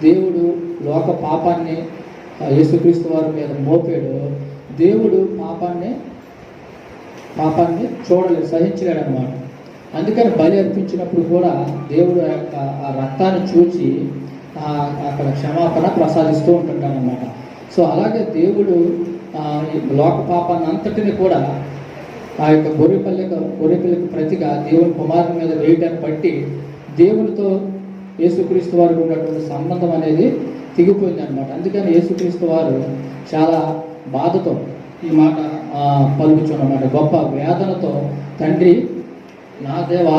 దేవుడు లోక పాపాన్ని యేసుక్రీస్తు వారి మీద మోపాడో, దేవుడు పాపాన్ని చూడలేదు, సహించలేడు అనమాట. అందుకని బలి అర్పించినప్పుడు కూడా దేవుడు ఆ రక్తాన్ని చూచి అక్కడ క్షమాపణ ప్రసాదిస్తూ ఉంటుంటాడు అనమాట. సో అలాగే దేవుడు లోక పాపాన్ని అంతటిని కూడా ఆ యొక్క గొర్రెపిల్లకి ప్రతిగా దేవుని కుమారుని మీద వేయటాన్ని బట్టి దేవునితో యేసుక్రీస్తు వారికి ఉన్నటువంటి సంబంధం అనేది తెగిపోయింది అనమాట. అందుకని యేసుక్రీస్తు వారు చాలా బాధతో ఈ మాట పలుకుచున్నమాట, గొప్ప వేదనతో, తండ్రి నా దేవా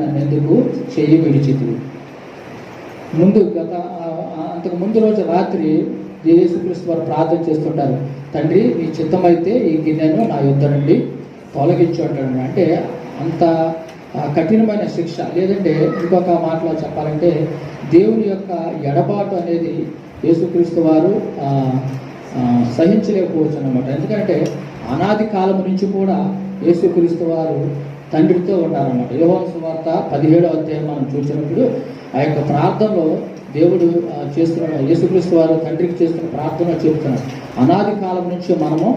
నన్ను ఎందుకు చేయి విడిచితివి. అంతకు ముందు రోజు రాత్రి యేసుక్రీస్తు వారు ప్రార్థన చేస్తుంటారు, తండ్రి నీ చిత్తమైతే ఈ గిన్నెను నా యుద్ధ నుండి తొలగించు అంటాడు. అంటే అంత కఠినమైన శిక్ష. లేదంటే ఇంకొక మాటలో చెప్పాలంటే, దేవుని యొక్క ఎడబాటు అనేది యేసుక్రీస్తు వారు సహించలేకపోవచ్చు అన్నమాట. ఎందుకంటే అనాది కాలం నుంచి కూడా యేసుక్రీస్తు వారు తండ్రితో ఉన్నారన్నమాట. యోహాను సువార్త 17వ అధ్యాయం మనం చూసినప్పుడు ఆ యొక్క ప్రార్థనలో దేవుడు చేస్తున్న, యేసుక్రీస్తు వారు తండ్రికి చేస్తున్న ప్రార్థన చెబుతున్నారు, అనాది కాలం నుంచి మనము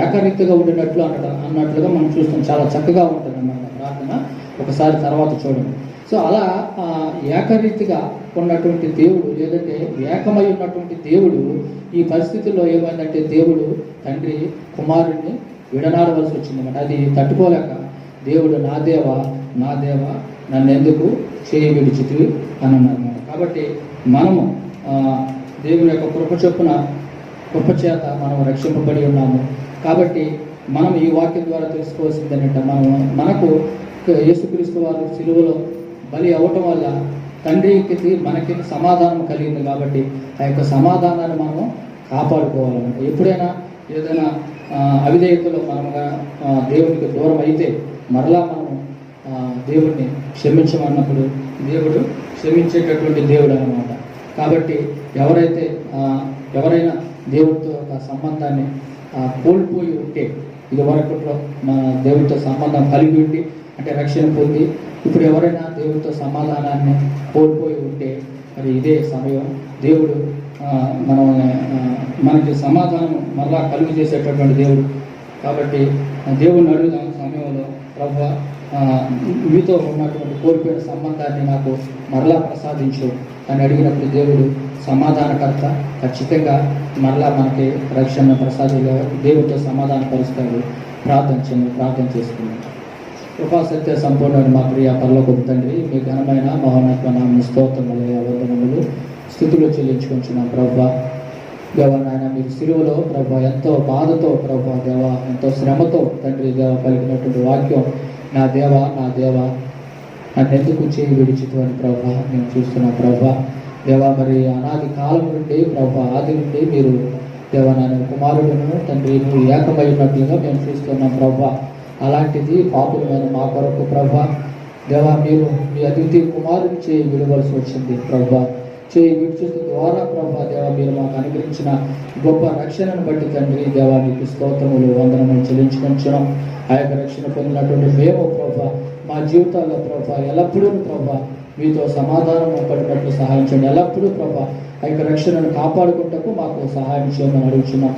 ఏకరీతిగా ఉండినట్లు అన్నట్లుగా మనం చూస్తాం. చాలా చక్కగా ఉంటుంది అన్నమాట ప్రార్థన, ఒకసారి తర్వాత చూడండి. సో అలా ఏకరీతిగా ఉన్నటువంటి దేవుడు, లేదంటే ఏకమై ఉన్నటువంటి దేవుడు ఈ పరిస్థితుల్లో ఏమైందంటే, దేవుడు తండ్రి కుమారుడిని విడనాడవలసి వచ్చిందన్నమాట. అది తట్టుకోలేక దేవుడు నా దేవా నన్ను ఎందుకు చేయి విడిచితివి అని అన్నమాట. కాబట్టి మనము దేవుని యొక్క కృప చేత మనం రక్షింపబడి ఉన్నాము. కాబట్టి మనం ఈ వాక్యం ద్వారా తెలుసుకోవాల్సింది ఏంటంటే, మనకు యేసుక్రీస్తు వారు సిలువలో బలి అవ్వటం వల్ల తండ్రికి మనకి సమాధానం కలిగింది. కాబట్టి ఆ యొక్క సమాధానాన్ని మనం కాపాడుకోవాలన్నమాట. ఎప్పుడైనా ఏదైనా అవిధేయతలో మనముగా దేవునికి దూరం అయితే మరలా మనము దేవుడిని క్షమించమన్నప్పుడు దేవుడు క్షమించేటటువంటి దేవుడు అన్నమాట. కాబట్టి ఎవరైనా దేవుడితో ఒక సంబంధాన్ని కోల్పోయి ఉంటే, ఇది వరకులో మన దేవుడితో సంబంధం కలిగి ఉండి అంటే రక్షణ పొంది, ఇప్పుడు ఎవరైనా దేవుడితో సమాధానాన్ని కోల్పోయి ఉంటే మరి ఇదే సమయం దేవుడు మనకి సమాధానం మరలా కలుగు చేసేటటువంటి దేవుడు. కాబట్టి దేవుడిని అడుగుదాం సమయంలో, ప్రభువా మీతో ఉన్నటువంటి కోల్పోయిన సంబంధాన్ని నాకు మరలా ప్రసాదించు అని అడిగినప్పుడు దేవుడు సమాధానకర్త, ఖచ్చితంగా మరలా మనకి రక్షణ ప్రసాదంలో దేవుడితో సమాధానపరుస్తాడు. ప్రార్థన చేసుకున్నాం. కృపా సత్య సంపూర్ణ మా ప్రియ పరలోకపు తండ్రి, మీ ఘనమైన మహోన్నత నామ స్తోత్రములు వందనములు స్థుతులు చెల్లించుకుంటున్నాం ప్రభా. దేవా నాయన, మీరు సిలువలో ప్రభా ఎంతో బాధతో ప్రభా దేవ ఎంతో శ్రమతో తండ్రి దేవ పలికినటువంటి వాక్యం, నా దేవ నన్ను ఎందుకు చేయి విడిచితని ప్రభా మేము చూస్తున్నాం ప్రభా. దేవా మరి అనాది కాలం నుండి ప్రభా ఆది నుండి మీరు దేవ నాయన కుమారుడును తండ్రి నువ్వు ఏకమై ఉన్నట్లుగా మేము చూస్తున్నాం ప్రభా. అలాంటిది పాపులమైన మా కొరకు ప్రభా దేవా మీరు మీ అద్వితీయ కుమారుని చేయి విడవలసి వచ్చింది ప్రభా. చేయి విడిచి ద్వారా ప్రభా దేవ మీరు మాకు అనుగ్రహించిన గొప్ప రక్షణను బట్టి తండ్రి దేవా మీకు స్తోత్రములు వందనములు చెల్లించుకుంటున్నాం. ఆ యొక్క రక్షణ పొందినటువంటి మేము ప్రభా మా జీవితాల్లో ప్రభా ఎల్లప్పుడూ ప్రభా మీతో సమాధానం పడినట్లు సహాయం చేయండి. ఎల్లప్పుడూ ప్రభా ఆ యొక్క రక్షణను కాపాడుకుంటూ మాకు సహాయం చేయమని అడుగుతున్నాం.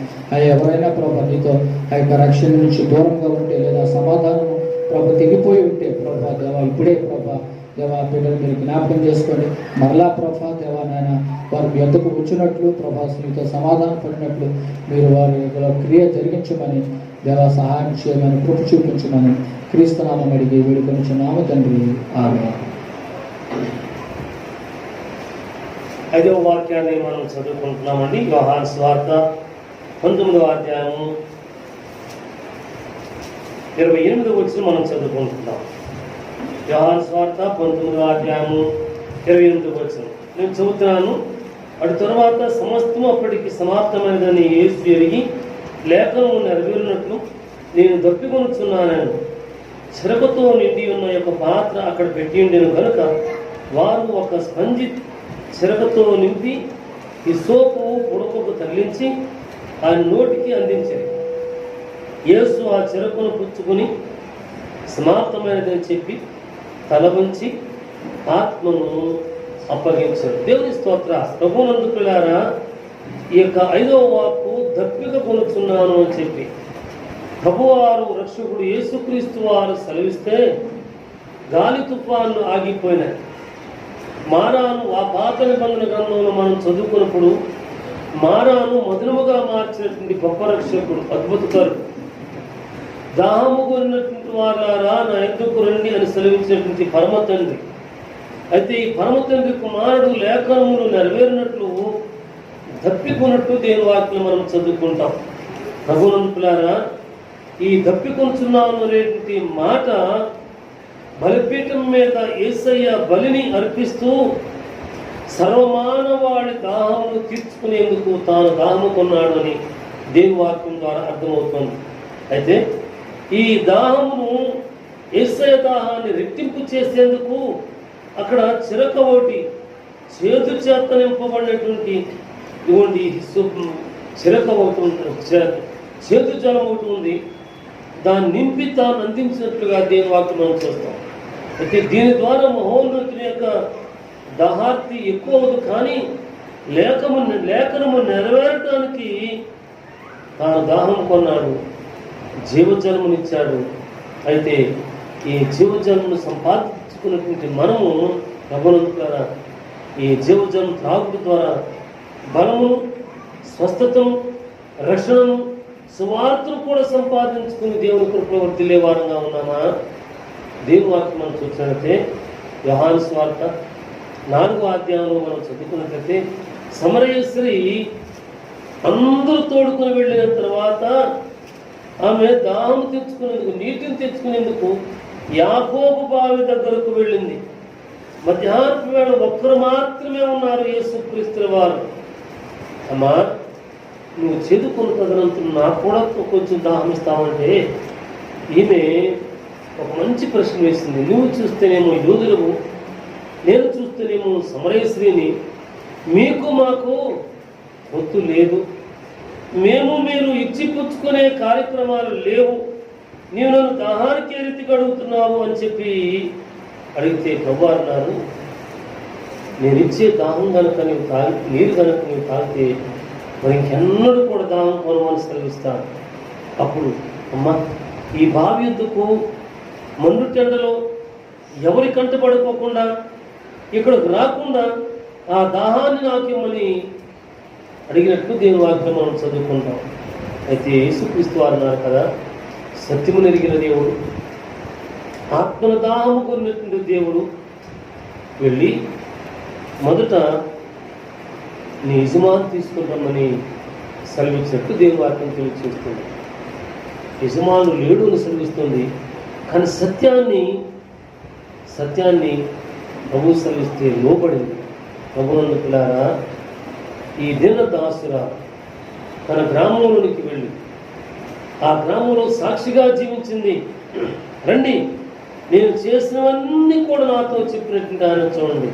ఎవరైనా ప్రభా నీతో ఆ యొక్క రక్షణ నుంచి దూరంగా ఉంటే లేదా సమాధానం ప్రభా తెగిపోయి ఉంటే ప్రభా దేవా ఇప్పుడే ప్రభా దేవా బిడ్డలు మీరు జ్ఞాపకం చేసుకొని మరలా ప్రభా దేవా నాయన వారు మీ యొద్దకు వచ్చినట్లు ప్రభా మీతో సమాధానం పడినట్లు మీరు వారి క్రియ జరిగించమని దేవా సహాయం చేయమని కృప చూపించమని క్రీస్తునామం అడిగి వేడుకొనిచున్నాము తండ్రి, ఆమేన్. 5వ వాక్యాన్ని మనం చదువుకుంటున్నామండి. యోహాను సువార్త 19వ అధ్యాయము 28వ వచనం మనం చదువుకుంటున్నాం. యోహాను సువార్త 19వ అధ్యాయము 28వ వచనం నేను చదువుతున్నాను. అటు తరువాత సమస్తము అప్పటికి సమాప్తమైనదని యేసు ఎరిగి లేఖనము నెరవేరినట్లు నేను దప్పికొనుచున్నానని చెరకుతో నిండి ఉన్న యొక్క పాత్ర అక్కడ పెట్టి ఉండెను కనుక వారు ఒక స్పంజి చెరకుతో నింపి ఈ సోపు పుడకకు తగిలించి ఆయన నోటికి అందించారు. యేసు ఆ చెరకును పుచ్చుకుని సమాప్తమైనదని చెప్పి తల వంచి ఆత్మను అప్పగించారు. దేవుని స్తోత్ర. ప్రభువునందు పిల్లారా, ఈ యొక్క 5వ వాక్కు దప్పిక కొనుచున్నాను అని చెప్పి ప్రభువారు రక్షకుడు యేసుక్రీస్తు వారు సెలవిస్తే గాలి తుఫాన్లు ఆగిపోయినాయి. మారాను ఆ పాత నిబంధన గ్రంథంలో మనం చదువుకున్నప్పుడు మారాను మధురముగా మార్చినటువంటి గొప్ప రక్షకుడు, అద్భుతకరుడు. దాహము కొరినటువంటి వారారా నా ఎద్దుకు రండి అని సెలవించినటువంటి పరమ తండ్రి. అయితే ఈ పరమ తండ్రి కుమారుడు లేఖనములు నెరవేరినట్లు దప్పికొన్నట్టు దేవుని వాక్యం మనం చదువుకుంటాం. ప్రభువునందులారా, ఈ దప్పికొంచున్నాను అనేటువంటి మాట బలిపీఠం మీద యేసయ్య బలిని అర్పిస్తూ సర్వమానవాడి దాహమును తీర్చుకునేందుకు తాను దాహము కొన్నాడు అని దేవుని వాక్యం ద్వారా అర్థమవుతుంది. అయితే ఈ దాహమును యేసయ్య దాహాన్ని రెట్టింపు చేసేందుకు అక్కడ చిరక ఒకటి చేతు చేత నింపబడినటువంటి ఇవ్వండి చిరక ఒకటి ఉంటుంది, చేతు జలం ఒకటి ఉంది. దాన్ని నింపి తాను అందించినట్లుగా దేవుని వాక్యం మనం చూస్తాం. అయితే దీని ద్వారా మహోన్నతుని యొక్క దాహార్తి ఎక్కువ అవదు, కానీ లేఖనము నెరవేరటానికి తాను దాహం కొన్నాడు, జీవజలమునిచ్చాడు. అయితే ఈ జీవజలమును సంపాదించుకున్నటువంటి మనము ప్రభువునందులారా ఈ జీవజలం త్రాగుట ద్వారా బలమును, స్వస్థతను, రక్షణను, సువార్తను కూడా సంపాదించుకుని దేవుని కృపలో వర్తిల్లే వారంగా ఉన్నామా? దేవుని వాక్యం మనం చూసినట్లయితే యోహాను సువార్త 4వ అధ్యాయంలో మనం చదువుకున్నట్లయితే సమరయ స్త్రీ అందరూ తోడుకొని వెళ్ళిన తర్వాత ఆమె దాహం తెచ్చుకునేందుకు, నీటిని తెచ్చుకునేందుకు యాకోబు బావి దగ్గరకు వెళ్ళింది. మధ్యాహ్నం వేళ ఒక్కరు మాత్రమే ఉన్నారు యేసుక్రీస్తు వారు. అమ్మా, నువ్వు చదువుకున్న తదనంతరం నాకు కూడా కొంచెం దాహం ఇస్తామంటే ఈమె ఒక మంచి ప్రశ్న వేసింది. నువ్వు చూస్తేనేమో యూదులకు, నేను చూస్తేనేమో సమరయశ్రీని, మీకు మాకు పొత్తు లేదు, మీరు ఇచ్చిపుచ్చుకునే కార్యక్రమాలు లేవు, నీవు నన్ను దాహానికి ఏ రీతిగా అడుగుతున్నావు అని చెప్పి అడిగితే ప్రభు అన్నారు, నేను ఇచ్చే దాహం కనుక నీవు నీరు కనుక నీవు తాగితే మరి ఇంకెన్నడూ కూడా దాహం కొనమని సెలవిస్తాను. అప్పుడు అమ్మ, ఈ బావి యుద్ధకు మండుటెండలో ఎవరి కంటపడుకోకుండా ఇక్కడికి రాకుండా ఆ దాహాన్ని నాకేమని అడిగినట్టు దేవుని వాక్యం మనం చదువుకుంటాం. అయితే యేసుక్రీస్తు వారు అన్నారు కదా, సత్యము నెరిగిన దేవుడు, ఆత్మల దాహము కొన్నటువంటి దేవుడు వెళ్ళి మొదట నీ యజమాని తీసుకుంటామని సెలవిచ్చినట్టు దేవుని వాక్యం తెలియజేస్తుంది. యజమాను లేడు అని సెలవిస్తుంది, కానీ సత్యాన్ని ప్రభు సెలవిస్తే లోబడింది. ప్రభువును పిల్లారా, ఈ దీన దాసురా తన గ్రామంలోనికి వెళ్ళి ఆ గ్రామంలో సాక్షిగా జీవించింది. రండి, నేను చేసినవన్నీ కూడా నాతో చెప్పినట్టు ఆయన చూడండి.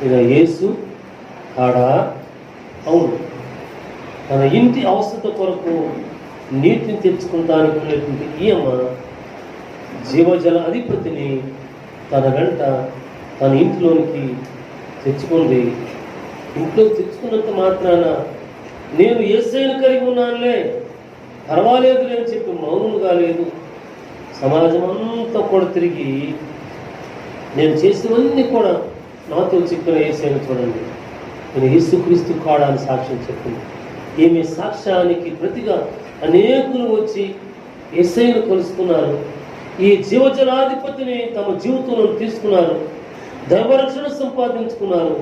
ఇక యేసు కాడా? అవును. తన ఇంటి అవసరత కొరకు నీటిని తెచ్చుకుంటానికి ఉన్నటువంటి ఈయమ్మ జీవజల అధిపతిని తన వెంట తన ఇంటిలోనికి తెచ్చుకుంది. ఇంట్లో తెచ్చుకున్నంత మాత్రాన నేను యేసయ్యను కలిగి ఉన్నానులే, పర్వాలేదు అని చెప్పి మౌనం కాలేదు. సమాజం అంతా కూడా తిరిగి నేను చేసినవన్నీ కూడా నాతో చెప్పిన యేసయ్యను చూడండి, నేను యేసుక్రీస్తు కాడా అని సాక్ష్యం చెప్పింది. ఈమె సాక్ష్యానికి ప్రతిగా అనేకులు వచ్చి యేసయ్యను కలుసుకున్నారు. ఈ జీవజలాధిపతిని తమ జీవితంలో తీసుకున్నారు, దైవరక్షణ సంపాదించుకున్నారు,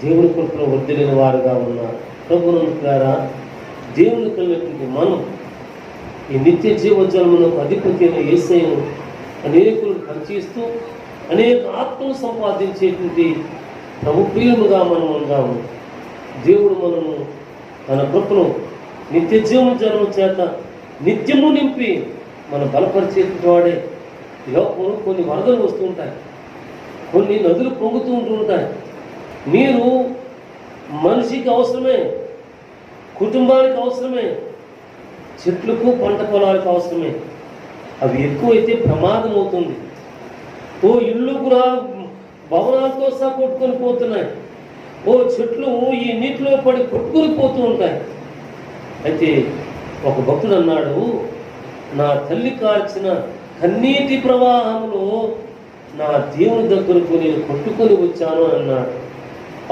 దేవుని కృపలో వర్ధిల్లిన వారుగా ఉన్నారు. ప్రభువునందు ద్వారా దేవుని కలిగినటువంటి మనం ఈ నిత్య జీవజలమునకు అధిపతి అయిన యేసయ్యను అనేకులను పరిచయిస్తూ అనేక ఆత్మలు సంపాదించేటువంటి ప్రభు ప్రియులుగా మనం ఉన్నాము. దేవుడు మనము తన కృపను నిత్య జీవజలము చేత నిత్యము నింపి మనం బలపరిచేటువంటి వాడే. లోకంలో కొన్ని వరదలు వస్తూ ఉంటాయి, కొన్ని నదులు పొంగుతూ ఉంటాయి. నీరు మనిషికి అవసరమే, కుటుంబానికి అవసరమే, చెట్లకు పంట పొలాలకు అవసరమే. అవి ఎక్కువైతే ప్రమాదం అవుతుంది. ఇళ్ళు కూడా భవనాలతో సహా కొట్టుకొని పోతున్నాయి. చెట్లు ఈ నీటిలో పడి కొట్టుకొని పోతూ ఉంటాయి. అయితే ఒక భక్తుడు అన్నాడు, నా తల్లి కార్చిన కన్నీటి ప్రవాహంలో నా దేవుని దగ్గరకు నేను కొట్టుకొని వచ్చాను అన్నాడు.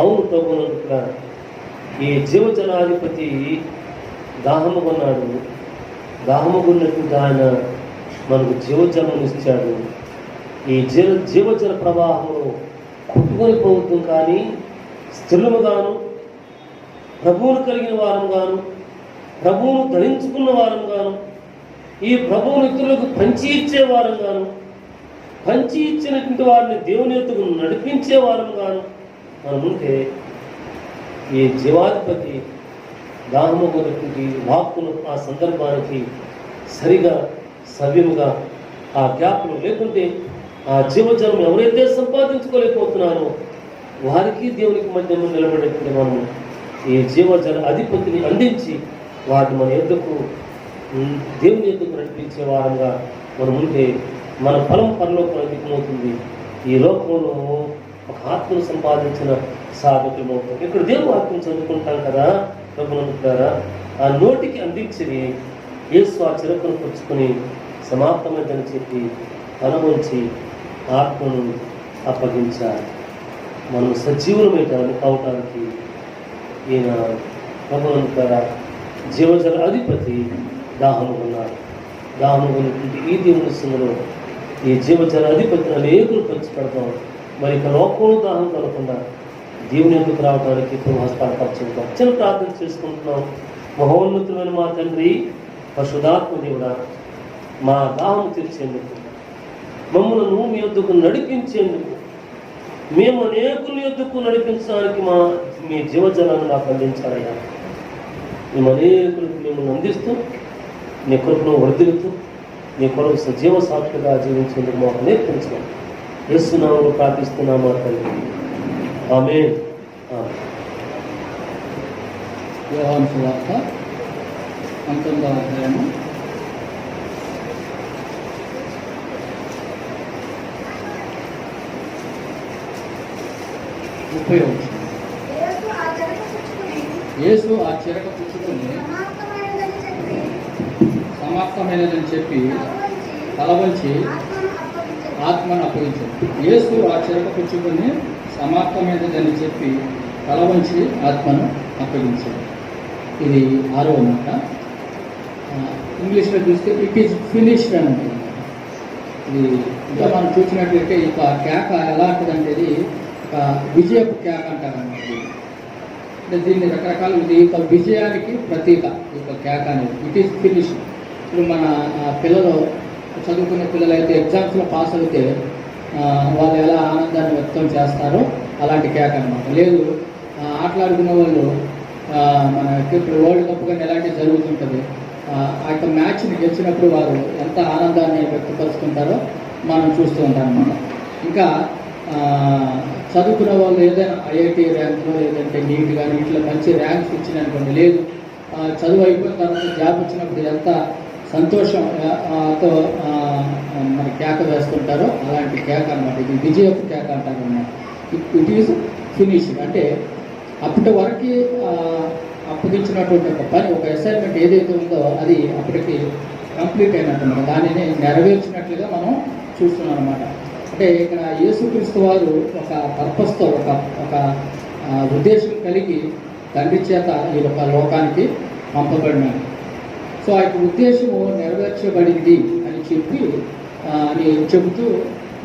అవును ప్రభువునందుకు ఈ జీవజలాధిపతి దాహము కొన్నాడు. దాహము కొన్నటువంటి ఆయన మనకు జీవజలం ఇచ్చాడు. ఈ జీవజల ప్రవాహంలో కొట్టుకొని పోవద్దు, కానీ స్థిరముగాను ప్రభువును కలిగిన వారంగాను ప్రభువును ధరించుకున్న వారంగాను ఈ ప్రభువుని ఇతరులకు పంచి ఇచ్చే వారంగాను పంచి ఇచ్చినటువంటి వారిని దేవుని ఎత్తుకు నడిపించే వారంగాను మనం ఉంటే ఈ జీవాధిపతి దాహము కొన్నటువంటి వాక్కును ఆ సందర్భానికి సరిగా సవ్యముగా ఆ గ్యాప్లు లేకుంటే ఆ జీవజలం ఎవరైతే సంపాదించుకోలేకపోతున్నారో వారికి దేవునికి మధ్య నిలబడేటువంటి మనం ఈ జీవజల అధిపతిని అందించి వారిని మన ఎద్దుకు దేవుని ఎద్దుకు నడిపించే వారంగా మనం ఉంటే మన ఫలం పరలోకం అధికమవుతుంది. ఈ లోకంలో ఒక ఆత్మను సంపాదించిన సాధకులమవుతుంది. ఇక్కడ దేవుని ఆత్మను చదువుకుంటాం కదా ప్రభునందుతారా, ఆ నోటికి అందించి యేసు ఆ చిరకును పుచ్చుకొని సమాప్తమైందని చెప్పి తల వంచి ఆత్మను అప్పగించాలి. మనం సజీవులమైన అవటానికి ఈయన ప్రభునందుతారా జీవజల అధిపతి దాహము ఉన్నాడు. దాహము ఉన్నటువంటి ఈ దేవుని సింగలో ఈ జీవజల అధిపతిని అనేకులు పంచిపెడతాం. మరి ఇక లోకంలో దాహం కలగకుండా దేవుని ఎందుకు రావడానికి హస్తాపరచుకుంటాం. చిన్న ప్రార్థన చేసుకుంటున్నాం. మహోన్నతమైన మా తండ్రి, పరిశుద్ధాత్మ దేవుడా, మా దాహం తీర్చేందుకు, మమ్మల్ని మీ యొద్దకు నడిపించేందుకు, మేము అనేకుల యొద్దకు నడిపించడానికి మీ జీవజలాన్ని మాకు అందించాలయ్యా. మేము అనేకులకు మిమ్మల్ని అందిస్తూ నీ కృపను వర్ధిల్లుతూ నీ కొరకు సజీవ సాక్షిగా జీవించేందుకు మాకు నేర్పించడం యేసు నామములో ప్రార్థిస్తున్నాము తండ్రి. ఆమేన్. యోహాను సువార్త 19వ అధ్యాయము 30వ వచనం. యేసు ఆ చిరక పుచ్చుకొని సమాప్తమైనదని చెప్పి తలవంచి ఆత్మను అప్పగించాడు. యేసు ఆ చిరక పుచ్చుకొని సమాప్తమైనదని చెప్పి తలవంచి ఆత్మను అప్పగించాడు. ఇది 6వ మాట. ఇంగ్లీష్లో చూస్తే ఇట్ ఈజ్ ఫినిష్డ్ అని ఉంటుంది. ఇది ఇంకా మనం చూసినట్లయితే ఈ కేక ఎలాంటిదంటే ఇది ఒక విజయపు కేక అంటారు అన్నమాట. అంటే దీన్ని రకరకాల ఇది ఒక విజయానికి ప్రతీక ఈ యొక్క కేక అనేది. It is finish. ఇప్పుడు మన పిల్లలు చదువుకునే పిల్లలు అయితే ఎగ్జామ్స్లో పాస్ అయితే వాళ్ళు ఎలా ఆనందాన్ని వ్యక్తం చేస్తారో అలాంటి కేక అనమాట. లేదు ఆటలాడుకునే వాళ్ళు మనకి ఇప్పుడు వరల్డ్ కప్ కానీ ఎలాంటివి జరుగుతుంటుంది, ఆ యొక్క మ్యాచ్ని గెలిచినప్పుడు వారు ఎంత ఆనందాన్ని వ్యక్తపరుస్తుంటారో మనం చూస్తూ ఉంటాం అన్నమాట. ఇంకా చదువుకునే వాళ్ళు ఏదైనా ఐఐటి ర్యాంకులో లేదంటే నీట్ కానీ ఇట్లా మంచి ర్యాంక్స్ ఇచ్చిననుకోండి, లేదు చదువు అయిపోయిన తర్వాత జాబ్ వచ్చినప్పుడు ఎంత సంతోషంతో మన కేక వేస్తుంటారో అలాంటి కేక అనమాట. ఇది విజయపు కేక అంటారు అన్నమాట. It is finish. అంటే అప్పటి వరకు అప్పగించినటువంటి ఒక పని, ఒక అసైన్మెంట్ ఏదైతే ఉందో అది అప్పటికి కంప్లీట్ అయినట్టు, దానిని నెరవేర్చినట్లుగా మనం చూస్తున్నాం అనమాట. అంటే ఇక్కడ యేసుక్రీస్తు వారు ఒక పర్పస్తో ఒక ఉద్దేశం కలిగి తండ్రి చేత ఈ యొక్క లోకానికి పంపబడినాడు. సో ఆ యొక్క ఉద్దేశము నెరవేర్చబడింది అని చెబుతూ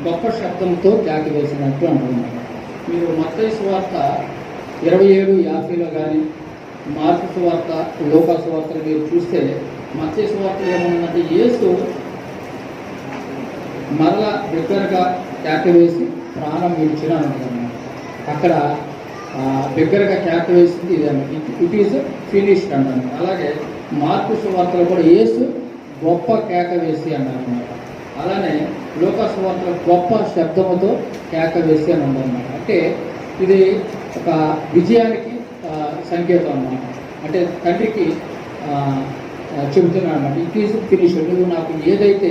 గొప్ప శబ్దంతో కేక వేసినట్టు అంటున్నారు. మీరు మత్తయి సువార్త 27:50లో కానీ మార్కు సువార్త, లూకా సువార్తలు మీరు చూస్తే మత్తయి సువార్తలు ఏమన్నదంటే యేసు మరలా బిగ్గరగా కేక వేసి ప్రాణం విడిచిన అన్నమాట. అక్కడ బిగ్గరగా కేక వేసింది ఇదన్నమాట. ఇట్ ఈజ్ ఫినిష్డ్ అన్నాను. అలాగే మార్కు సువార్తలో కూడా యేసు గొప్ప కేక వేసి అన్నారు అన్నమాట. అలానే లూకా సువార్తలో గొప్ప శబ్దముతో కేక వేసి అని అన్నమాట. అంటే ఇది ఒక విజయానికి సంకేతం అన్నమాట. అంటే తండ్రికి చెబుతున్నాను అన్నమాట. It is finish. నువ్వు నాకు ఏదైతే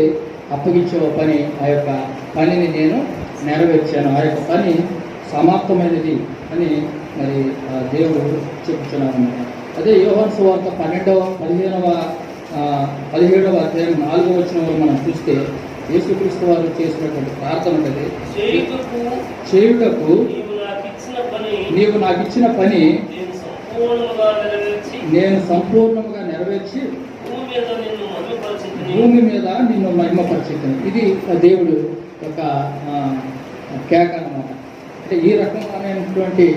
అప్పగించావో పని, ఆ యొక్క పనిని నేను నెరవేర్చాను, ఆ యొక్క పని సమాప్తమైనది అని మరి దేవుడు చెప్తున్నాను అన్నమాట. అదే యోహాను సువార్త 17వ అధ్యాయం 4వ వచనంలో మనం చూస్తే యేసుక్రీస్తు వారు చేసినటువంటి ప్రార్థన ఉంటుంది. చేయుటకు నీవు నాకు ఇచ్చిన పని నేను సంపూర్ణంగా నెరవేర్చి భూమి మీద నిన్ను మహిమపరిచితిని. ఇది దేవుడు యొక్క కేక అన్నమాట. అంటే ఈ రకమైనటువంటి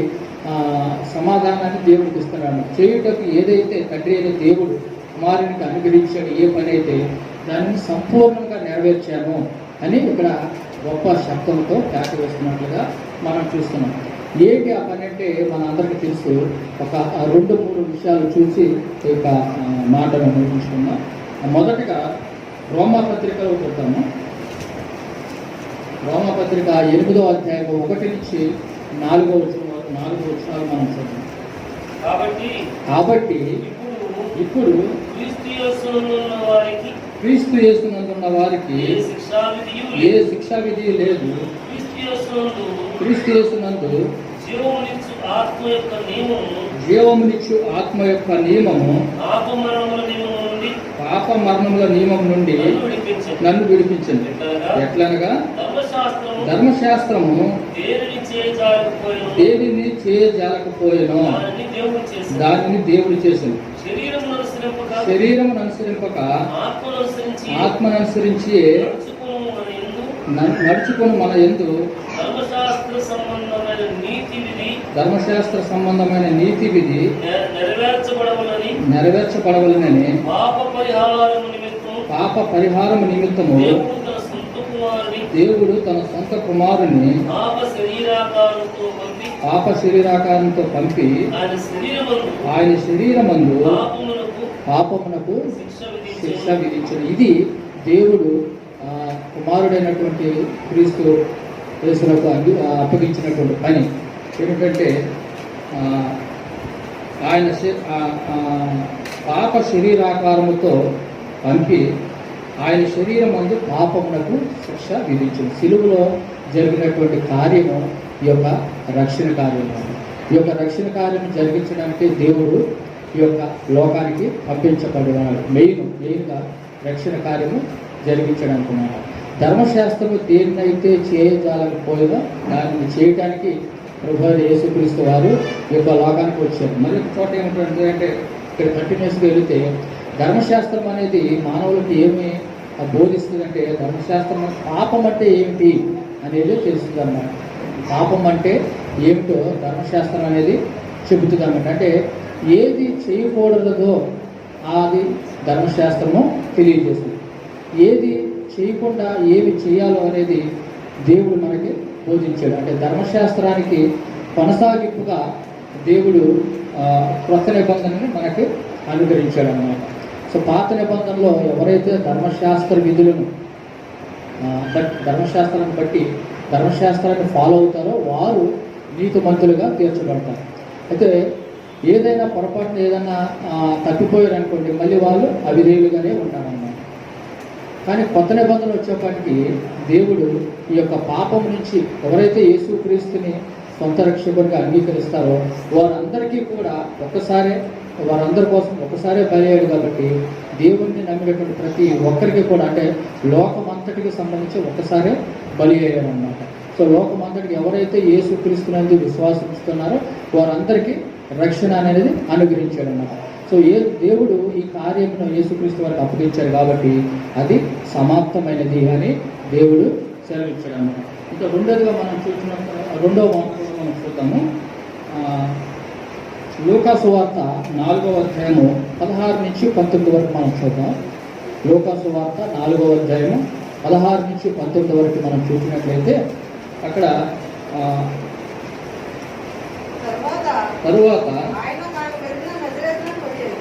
సమాధానాన్ని దేవుడికి ఇస్తున్నాడు. చేయుటకు ఏదైతే తండ్రి అయిన దేవుడు కుమారునికి అనుగ్రహించాడు, ఏ పని అయితే దానిని సంపూర్ణంగా నెరవేర్చాను అని ఇక్కడ గొప్ప శబ్దంతో కేక వేస్తున్నట్లుగా మనం చూస్తున్నాం. ఏంటి ఆ పని అంటే మన అందరికీ తెలుసు. ఒక 2-3 విషయాలు చూసి ఈ యొక్క మాటను ముగించుకున్నాం. మొదటగా రోమాపత్రికలో చూద్దాము. రోమాపత్రిక 8వ అధ్యాయం 1 నుంచి 4వ వచనాలు మనం చూద్దాం. కాబట్టి ఇప్పుడు క్రీస్తు యేసునందున్న వారికి ఏ శిక్షా విధి లేదు. క్రీస్తు యేసునందు జీవమునిచ్చు ఆత్మ యొక్క నియమము పాప మరణముల నియమం నుండి నన్ను విడిపించింది. ఎట్లనగా ధర్మశాస్త్రము దేనిని చేయజాలకపోయేనో దానిని దేవుడు చేసింది. శరీరమును అనుసరింపక ఆత్మను అనుసరించి నడుచుకుని మన యందు ధర్మశాస్త్ర సంబంధమైన నీతి విధి నెరవేర్చబడవలనని పాప పరిహారము నిమిత్తము దేవుడు తన సొంత కుమారుని పాప శరీరాకారంతో పంపి ఆయన శరీరమందు పాపమునకు శిక్ష విధించను. ఇది దేవుడు కుమారుడైనటువంటి క్రీస్తు యేసునకు అప్పగించినటువంటి పని ఏమిటంటే ఆయన పాప శరీరాకారముతో పంపి ఆయన శరీరం మందు పాపమునకు శిక్ష విధించింది. సిలువలో జరిగినటువంటి కార్యము ఈ యొక్క రక్షణ కార్యము. ఈ యొక్క రక్షణ కార్యం జరిగించడానికి దేవుడు ఈ యొక్క లోకానికి పంపించబడినాడు. మెయిన్గా రక్షణ కార్యము జరిగించడానికి ఉన్నాడు. ధర్మశాస్త్రము దేన్నైతే చేయజాలకపోయేదో దానిని చేయటానికి ప్రభువైన యేసుక్రీస్తు వారు ఈ యొక్క లోకానికి వచ్చారు. మరి చోట ఏమిటంటే అంటే ఇక్కడ కంటిన్యూస్గా వెళితే ధర్మశాస్త్రం అనేది మానవులకు ఏమి బోధిస్తుందంటే ధర్మశాస్త్రం పాపం అంటే ఏమిటి అనేది తెలుస్తుంది అన్నమాట. పాపం అంటే ఏమిటో ధర్మశాస్త్రం అనేది చెబుతుంది అన్నమాట. అంటే ఏది చేయకూడదో అది ధర్మశాస్త్రము తెలియజేస్తుంది. ఏది చేయకుండా ఏమి చేయాలో అనేది దేవుడు మనకి బోధించాడు. అంటే ధర్మశాస్త్రానికి కొనసాగింపుగా దేవుడు క్రొత్త నిబంధనని మనకి అనుగ్రహించాడు అన్నమాట. సో పాత నిబంధనలో ఎవరైతే ధర్మశాస్త్ర విధులను ధర్మశాస్త్రాన్ని బట్టి ధర్మశాస్త్రాన్ని ఫాలో అవుతారో వారు నీతిమంతులుగా తీర్చబడతారు. అయితే ఏదైనా పొరపాటున ఏదైనా తప్పిపోయారనుకోండి, మళ్ళీ వాళ్ళు అవిధేయులుగానే ఉంటారన్నమాట. కానీ కొత్త నిబంధనలు వచ్చేప్పటికీ దేవుడు ఈ యొక్క పాపం నుంచి ఎవరైతే యేసుక్రీస్తుని సొంత రక్షకుడిగా అంగీకరిస్తారో వారందరికీ కూడా వారందరి కోసం ఒకసారే బలయ్యాడు. కాబట్టి దేవుణ్ణి నమ్మినటువంటి ప్రతి ఒక్కరికి కూడా, అంటే లోకమంతటికి సంబంధించి ఒకసారే బలి అయ్యాడు అన్నమాట. సో లోకమంతటికి ఎవరైతే యేసుక్రీస్తునందు విశ్వాసిస్తున్నారో వారందరికీ రక్షణ అనేది అనుగ్రహించాడు అన్నమాట. సో దేవుడు ఈ కార్యమును యేసుక్రీస్తు వారికి అప్పగించాడు కాబట్టి అది సమాప్తమైనది అని దేవుడు సెలవిచ్చాడు అన్నమాట. ఇంకా రెండోదిగా మనం రెండవ మాటలో మనం చూద్దాము. లూకాసు వార్త 4వ అధ్యాయము 16 నుంచి 19 వరకు మనం చూద్దాం. లూకాసు వార్త 4వ అధ్యాయము 16 నుంచి 19 వరకు మనం చూసినట్లయితే అక్కడ తరువాత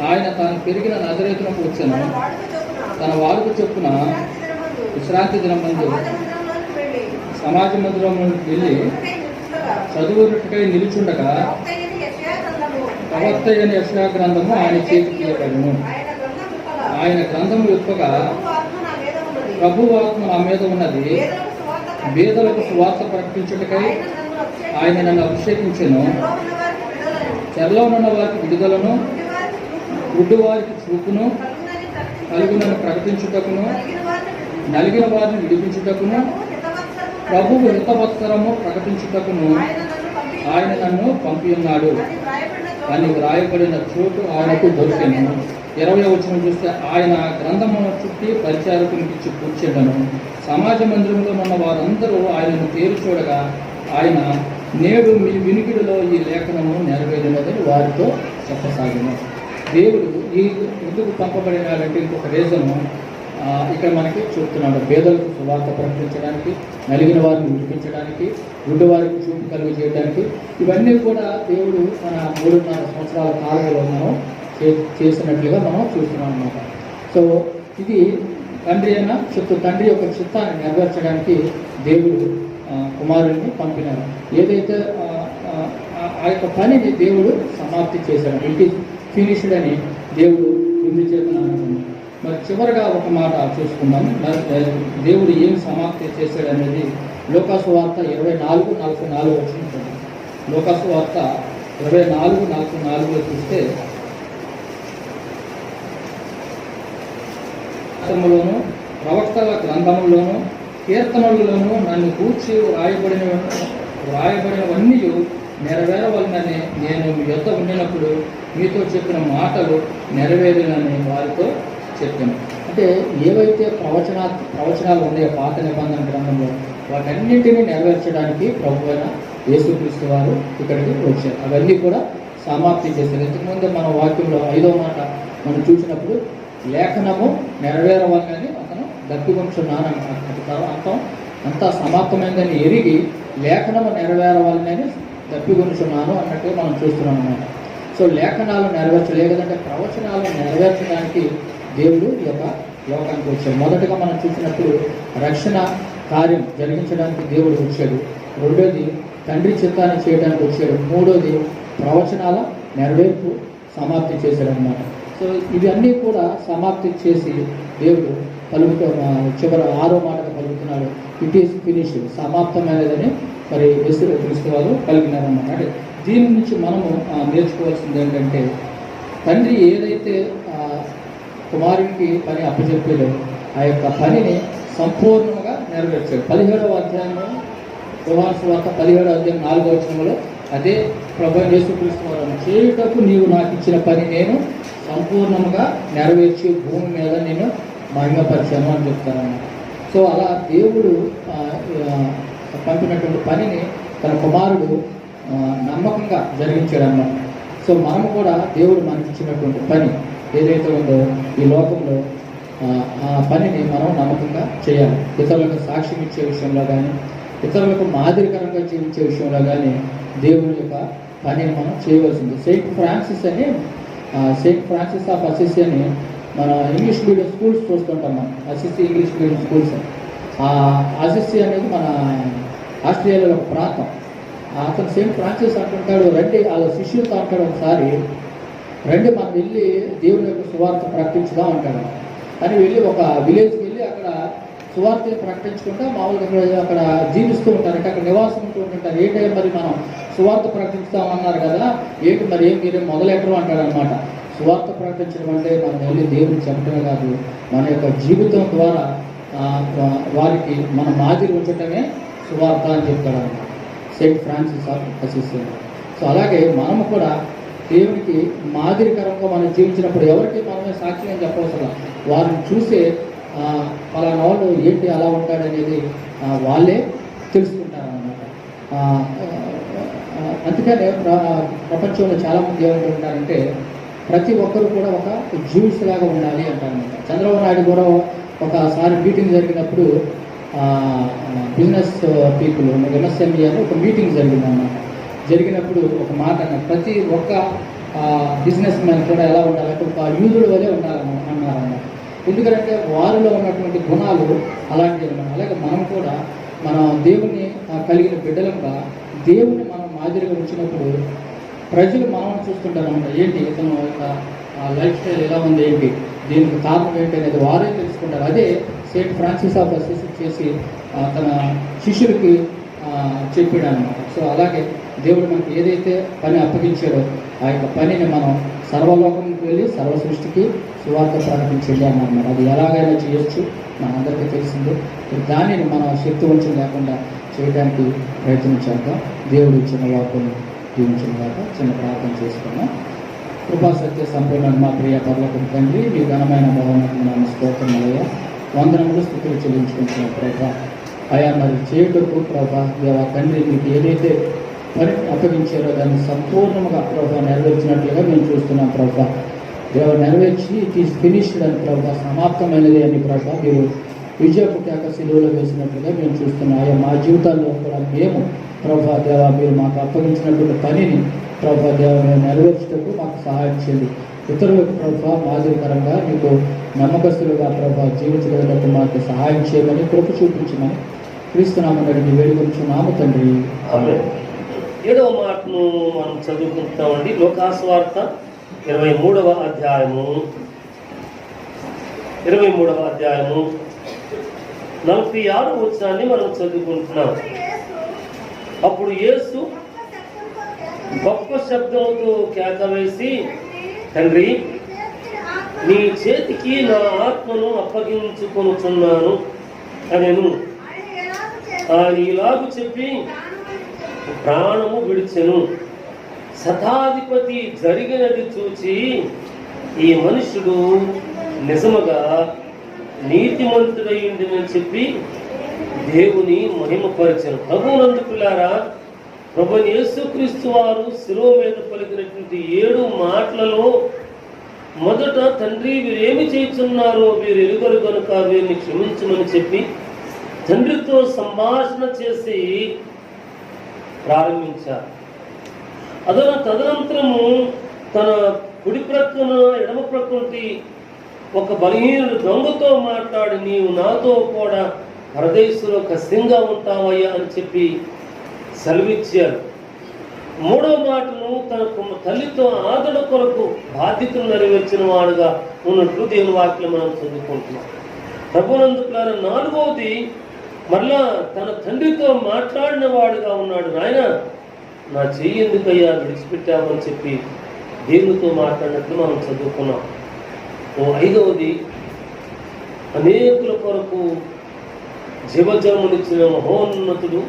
ఆయన తాను పెరిగిన నజరేతునకు వచ్చాను. తన వాడుక చొప్పున విశ్రాంతి దినం ముందు సమాజ మందిరంలోకి వెళ్ళి చదువుకై నిలుచుండగా ప్రవక్త అయిన యెషయా గ్రంథము ఆయన చేతికి ఇవ్వబడును. ఆయన గ్రంథము విప్పగా ప్రభువు ఆత్మ నా మీద ఉన్నది, బీదలకు సువార్త ప్రకటించుటకై ఆయన నన్ను అభిషేకించెను. చెరలో ఉన్న వారికి విడుదలను, గుడ్డి వారికి చూపును, కలుగునను ప్రకటించుటకును, నలిగిన వారిని విడిపించుటకును, ప్రభువు హితవత్సరము ప్రకటించుటకును ఆయన నన్ను పంపి ఉన్నాడు అని వ్రాయబడిన చోటు ఆయనకు దొరికిను. 20వ వచనం చూస్తే ఆయన గ్రంథమును చుట్టి పరిచారకునికి ఇచ్చి కూర్చెదను. సమాజ మందిరంలో ఉన్న వారందరూ ఆయనను తేరు చూడగా ఆయన నేడు మీ వినికిడిలో ఈ లేఖనము నెరవేరినదని వారితో చెప్పసాగిన. దేవుడు ఈ ఎందుకు పంపబడినాడంటే ఇంకొక రీజను ఇక్కడ మనకి చెప్తున్నాడు. పేదలకు సువార్త ప్రకటించడానికి, నలిగిన వారిని విడిపించడానికి, గుడ్డి వారికి చూపు కలుగు చేయడానికి, ఇవన్నీ కూడా దేవుడు మన 3.5 సంవత్సరాల కాలంలో మనం చేసినట్లుగా మనం చూస్తున్నాం అన్నమాట. సో ఇది తండ్రి యొక్క చిత్తాన్ని నెరవేర్చడానికి దేవుడు కుమారుడిని పంపినారు. ఏదైతే ఆ యొక్క పనిని దేవుడు సమాప్తి చేశాడు, ఇట్ ఈస్ ఫినిష్డ్ అని దేవుడు ముందు చేస్తున్నాను. మరి చివరిగా ఒక మాట చూసుకుందాం. దేవుడు ఏం సమాప్తి చేశాడు అనేది లూకాసు వార్త 24:44 వచ్చింది. లూకాసు వార్త 24:44 చూస్తే ప్రవక్తల గ్రంథములోను కీర్తనలలోను నన్ను కూర్చి వ్రాయబడినవన్నీ నెరవేరవలనని నేను మీ యొద్ద ఉండినప్పుడు మీతో చెప్పిన మాటలు నెరవేరినని వారితో చెప్పాను. అంటే ఏవైతే ప్రవచనాలు ఉన్నాయో పాత నిబంధన గ్రంథంలో వాటన్నింటినీ నెరవేర్చడానికి ప్రభు అయిన యేసుక్రీస్తు వారు ఇక్కడికి వచ్చారు. అవన్నీ కూడా సమాప్తి చేశారు. ఇంతకుముందు మన వాక్యంలో 5వ మాట మనం చూసినప్పుడు లేఖనము నెరవేరవాలని అతను దప్పికొంచున్నాను అర్థం. అంతా సమాప్తమైందని ఎరిగి లేఖనము నెరవేరవాలని దప్పికొంచున్నాను అన్నట్టుగా మనం చూస్తున్నాం అన్నమాట. సో లేఖనాలు నెరవేర్చలేదంటే ప్రవచనాలు నెరవేర్చడానికి దేవుడు ఈ యొక్క లోకానికి వచ్చాడు. మొదటగా మనం చూసినప్పుడు రక్షణ కార్యం జరిగించడానికి దేవుడు వచ్చాడు. రెండోది తండ్రి చిత్తాన్ని చేయడానికి వచ్చాడు. మూడోది ప్రవచనాల నెరవేర్పు సమాప్తి చేశాడు అన్నమాట. సో ఇవన్నీ కూడా సమాప్తి చేసి దేవుడు చివరి 6వ మాటగా పలుకుతున్నాడు, ఇట్ ఈస్ ఫినిష్డ్, సమాప్తమైనదని మరి యేసుక్రీస్తు వారు పలికినారన్నమాట. అంటే దీని నుంచి మనము నేర్చుకోవాల్సింది ఏంటంటే తండ్రి ఏదైతే కుమారునికి పని అప్పచెప్పాడో ఆ యొక్క పనిని సంపూర్ణంగా నెరవేర్చాడు. 17వ అధ్యాయంలో యోహాను సువార్త 17వ అధ్యాయం 4వ వచనంలో అదే ప్రభువైన యేసుక్రీస్తు వారు చేయుటకు నీవు నాకు ఇచ్చిన పని నేను సంపూర్ణంగా నెరవేర్చి భూమి మీద నేను మహిమపరిచాను అని చెప్తారన్నమాట. సో అలా దేవుడు పంపినటువంటి పనిని తన కుమారుడు నమ్మకంగా జరిగించాడు అన్నమాట. సో మనము కూడా దేవుడు మనకి ఇచ్చినటువంటి పని ఏదైతే ఉందో ఈ లోకంలో ఆ పనిని మనం నమ్మకంగా చేయాలి. ఇతరులకు సాక్ష్యం ఇచ్చే విషయంలో కానీ, ఇతరులకు మాదిరికరంగా జీవించే విషయంలో కానీ దేవుని యొక్క పనిని మనం చేయవలసింది. సెయింట్ ఫ్రాన్సిస్ ఆఫ్ అసిసి అని మన ఇంగ్లీష్ మీడియం స్కూల్స్ చూస్తుంటాం మనం, Assisi English medium schools. Assisi అనేది మన ఆస్ట్రేలియాలో ఒక ప్రాంతం. అతను సెయింట్ ఫ్రాన్సిస్ అంటుంటాడు, రండి వాళ్ళ శిష్యులతో అంటాడు ఒకసారి, రండి మనం వెళ్ళి దేవుని యొక్క సువార్త ప్రకటించుదాం అంటాడు. అని వెళ్ళి ఒక విలేజ్కి వెళ్ళి అక్కడ సువార్తని ప్రకటించుకుంటా మామూలుగా అక్కడ జీవిస్తూ ఉంటారు, అక్కడ నివాసం ఉంటూ ఉంటుంటారు. ఏంటంటే మరి మనం సువార్త ప్రకటిస్తామన్నారు కదా, ఏంటి మరి మీరేం మొదలెట్టరు అంటాడు అనమాట. సువార్త ప్రకటించడం అంటే మనం వెళ్ళి దేవుని చెప్పడమే కాదు, మన యొక్క జీవితం ద్వారా వారికి మన మాదిరి ఉంచటమే సువార్త అని చెప్తాడు అన్నమాట Saint Francis of Assisi. So అలాగే మనము కూడా దేవునికి మాదిరికరంగా మనం జీవించినప్పుడు ఎవరికి మనమే సాక్ష్యం అని చెప్పవసరం, వారిని చూసే పలానా వాళ్ళు ఏంటి అలా ఉంటాడనేది వాళ్ళే తెలుసుకుంటారన్నమాట. అందుకనే ప్రపంచంలో చాలామంది ఏమంటుంటారంటే ప్రతి ఒక్కరు కూడా ఒక జ్యూస్ లాగా ఉండాలి అంటారన్నమాట. చంద్రబాబు నాయుడు కూడా ఒకసారి మీటింగ్ జరిగినప్పుడు బిజినెస్ పీపుల్ ఎంఎస్ఎంఈ అని ఒక మీటింగ్ జరిగిందన్నమాట. జరిగినప్పుడు ఒక మాట అన్నారు, ప్రతి ఒక్క బిజినెస్ మ్యాన్ కూడా ఎలా ఉండాలంటే ఒక యూదుడు వలె అన్నారన్నమాట. ఎందుకంటే వారిలో ఉన్నటువంటి గుణాలు అలాంటివి అన్నమాట. అలాగే మనం కూడా మన దేవుని కలిగిన బిడ్డలంగా దేవుని మనం మాదిరిగా ఉంచినప్పుడు ప్రజలు మనం చూస్తుంటారు అన్నమాట. ఏంటి ఇతను లైఫ్ స్టైల్ ఎలా ఉంది, ఏంటి దీనికి కారణం ఏంటి అనేది వారే తెలుసుకుంటారు. అదే సెయింట్ ఫ్రాన్సిస్ ఆఫ్ అసిసి చేసి తన శిష్యులకి చెప్పాడు అన్నమాట. సో అలాగే దేవుడు మనకి ఏదైతే పని అప్పగించాడో ఆ యొక్క పనిని మనం సర్వలోకంకి వెళ్ళి సర్వ సృష్టికి సువార్త ప్రకటించండి అన్నమాట. అది ఎలాగైనా చేయొచ్చు, మనందరికీ తెలిసిందే. దానిని మనం శక్తి వంచం లేకుండా చేయడానికి ప్రయత్నం చేద్దాం. దేవుడు ఇచ్చిన వాక్కుని దీవించిన దాకా చిన్న ప్రార్థన చేసుకున్నాం. కృపా సత్య సంపూర్ణ మా ప్రియ పర్లకు తండ్రి, మీ ఘనమైన భవనకు స్తోత్రములయ్యా, వందనములు స్థుతులు చెల్లించుకుంటున్నాం ప్రభా. అయా మరి చేయుటకు ప్రభా దేవా తండ్రి మీకు ఏదైతే పని అప్పగించారో దాన్ని సంపూర్ణంగా ప్రభా నెరవేర్చినట్లుగా మేము చూస్తున్నాం ప్రభా. దేవ నెరవేర్చి ఇట్ ఈస్ ఫినిష్డ్ అని ప్రభా, సమాప్తమైనది అని ప్రభా మీరు విజయపు కేక శిలువలో వేసినట్లుగా మేము చూస్తున్నాం. ఆయా మా జీవితాల్లో కూడా మేము ప్రభా దేవ మీరు మాకు అప్పగించినటువంటి పనిని ప్రభా దేవ మేము నెరవేర్చటకు మాకు సహాయం చేయండి. ఇతరులకు ప్రభా మాదిరికరంగా మీకు నమ్మకస్తులుగా ప్రభా జీవించగలిగినట్టు మాకు సహాయం చేయమని కృప చూపించమని క్రీస్తునామమున అడిగి వేడుకొంచున్నాము తండ్రి. ఆమేన్. 7వ మాటను మనం చదువుకుంటామండి. లోకాసువార్త 23వ అధ్యాయము 46వ వచనాన్ని మనం చదువుకుంటున్నాం. అప్పుడు యేసు గొప్ప శబ్దంతో కేక వేసి, తండ్రి నీ చేతికి నా ఆత్మను అప్పగించుకొనుచున్నాను అనెను. ఆయన ఇలాగు చెప్పి ప్రాణము విడిచెను. శతాధిపతి జరిగినది చూచి ఈ మనుషుడు నిజముగా నీతిమంతుడయ్యుండని చెప్పి దేవుని మహిమపరచెను. ప్రభువునందు పిల్లారా, ప్రభు యేసుక్రీస్తు వారు శిలువ మీద పలికినటువంటి 7 మాటలలో మొదట తండ్రి వీరేమి చేస్తున్నారో వీరు ఎరుగరు కనుక వీరిని క్షమించమని చెప్పి తండ్రితో సంభాషణ చేసి ప్రారంభించారు. తదనంతరము తన కుడి ప్రక్కన ఎడమ ప్రక్కన ఒక బలహీనుడు దొంగతో మాట్లాడి, నీవు నాతో కూడా పరదేశంలో కష్టంగా ఉంటావయ్యా అని చెప్పి సెలవిచ్చారు. 3వ మాటను తన తల్లితో ఆదరణ కొరకు బాధ్యతలు నెరవేర్చిన వాడుగా ఉన్నట్లు దేవుని వాక్యం మనం చదువుకుంటున్నాం. ప్రభునందు 4వది మరలా తన తండ్రితో మాట్లాడిన వాడుగా ఉన్నాడు. నాయన నా చెయ్యి ఎందుకయ్యా విడిచిపెట్టామని చెప్పి దేవునితో మాట్లాడినట్లు మనం చదువుకున్నాం. 5వది అనేకుల కొరకు జీవజన్మనిచ్చిన మహోన్నతుడు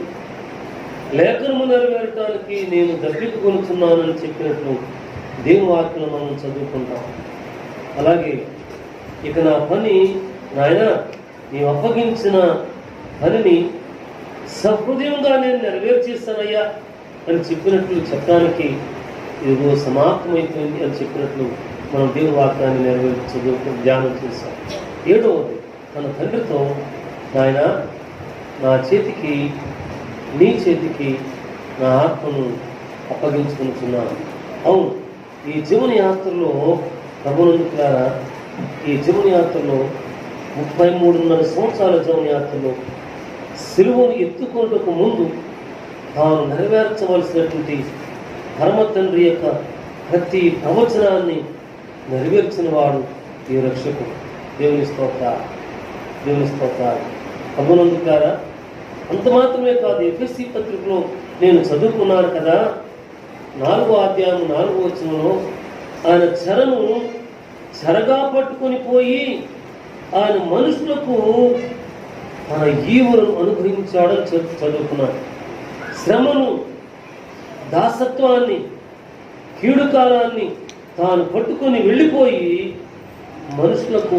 లేఖనము నెరవేరటానికి నేను దప్పిక కొనుక్కున్నానని చెప్పినట్లు దేవుని వాక్యం మనం చదువుకుంటాం. అలాగే ఇక నా పని నాయన నీవు అప్పగించిన పనిని సహృదయంగా నేను నెరవేర్చేస్తానయ్యా అని చెప్పినట్లు చెప్పడానికి ఇదిగో సమాప్తమైపోయింది అని చెప్పినట్లు మనం దేవుని వాక్యాన్ని నెరవేర్చదు ధ్యానం చేస్తాం. 7వది తన తండ్రితో, నాయన నా చేతికి నీ చేతికి నా ఆత్మను అప్పగించుకుంటున్నాను. అవును, ఈ జీవన యాత్రలో ప్రభునందుకులారా, ఈ జీవన యాత్రలో 33.5 సంవత్సరాల జీవన యాత్రలో సిలువను ఎత్తుకోవటకు ముందు తాను నెరవేర్చవలసినటువంటి పరమ తండ్రి యొక్క ప్రతి ప్రవచనాన్ని నెరవేర్చిన వాడు ఈ రక్షకుడు. దేవుని స్తోత్రాలు, దేవుని స్తోత్రాలు. ప్రభునందుకులారా, అంత మాత్రమే కాదు, ఎఫెసీ పత్రికలో నేను చదువుకున్నాను కదా, 4వ అధ్యాయం 4వ వచనంలో ఆయన చెరను చెరగా పట్టుకొని పోయి ఆయన మనుషులకు తన ఈవులను అనుగ్రహించాడని చదువుకున్నాడు. శ్రమను, దాసత్వాన్ని, కీడుకాలాన్ని తాను పట్టుకొని వెళ్ళిపోయి మనుషులకు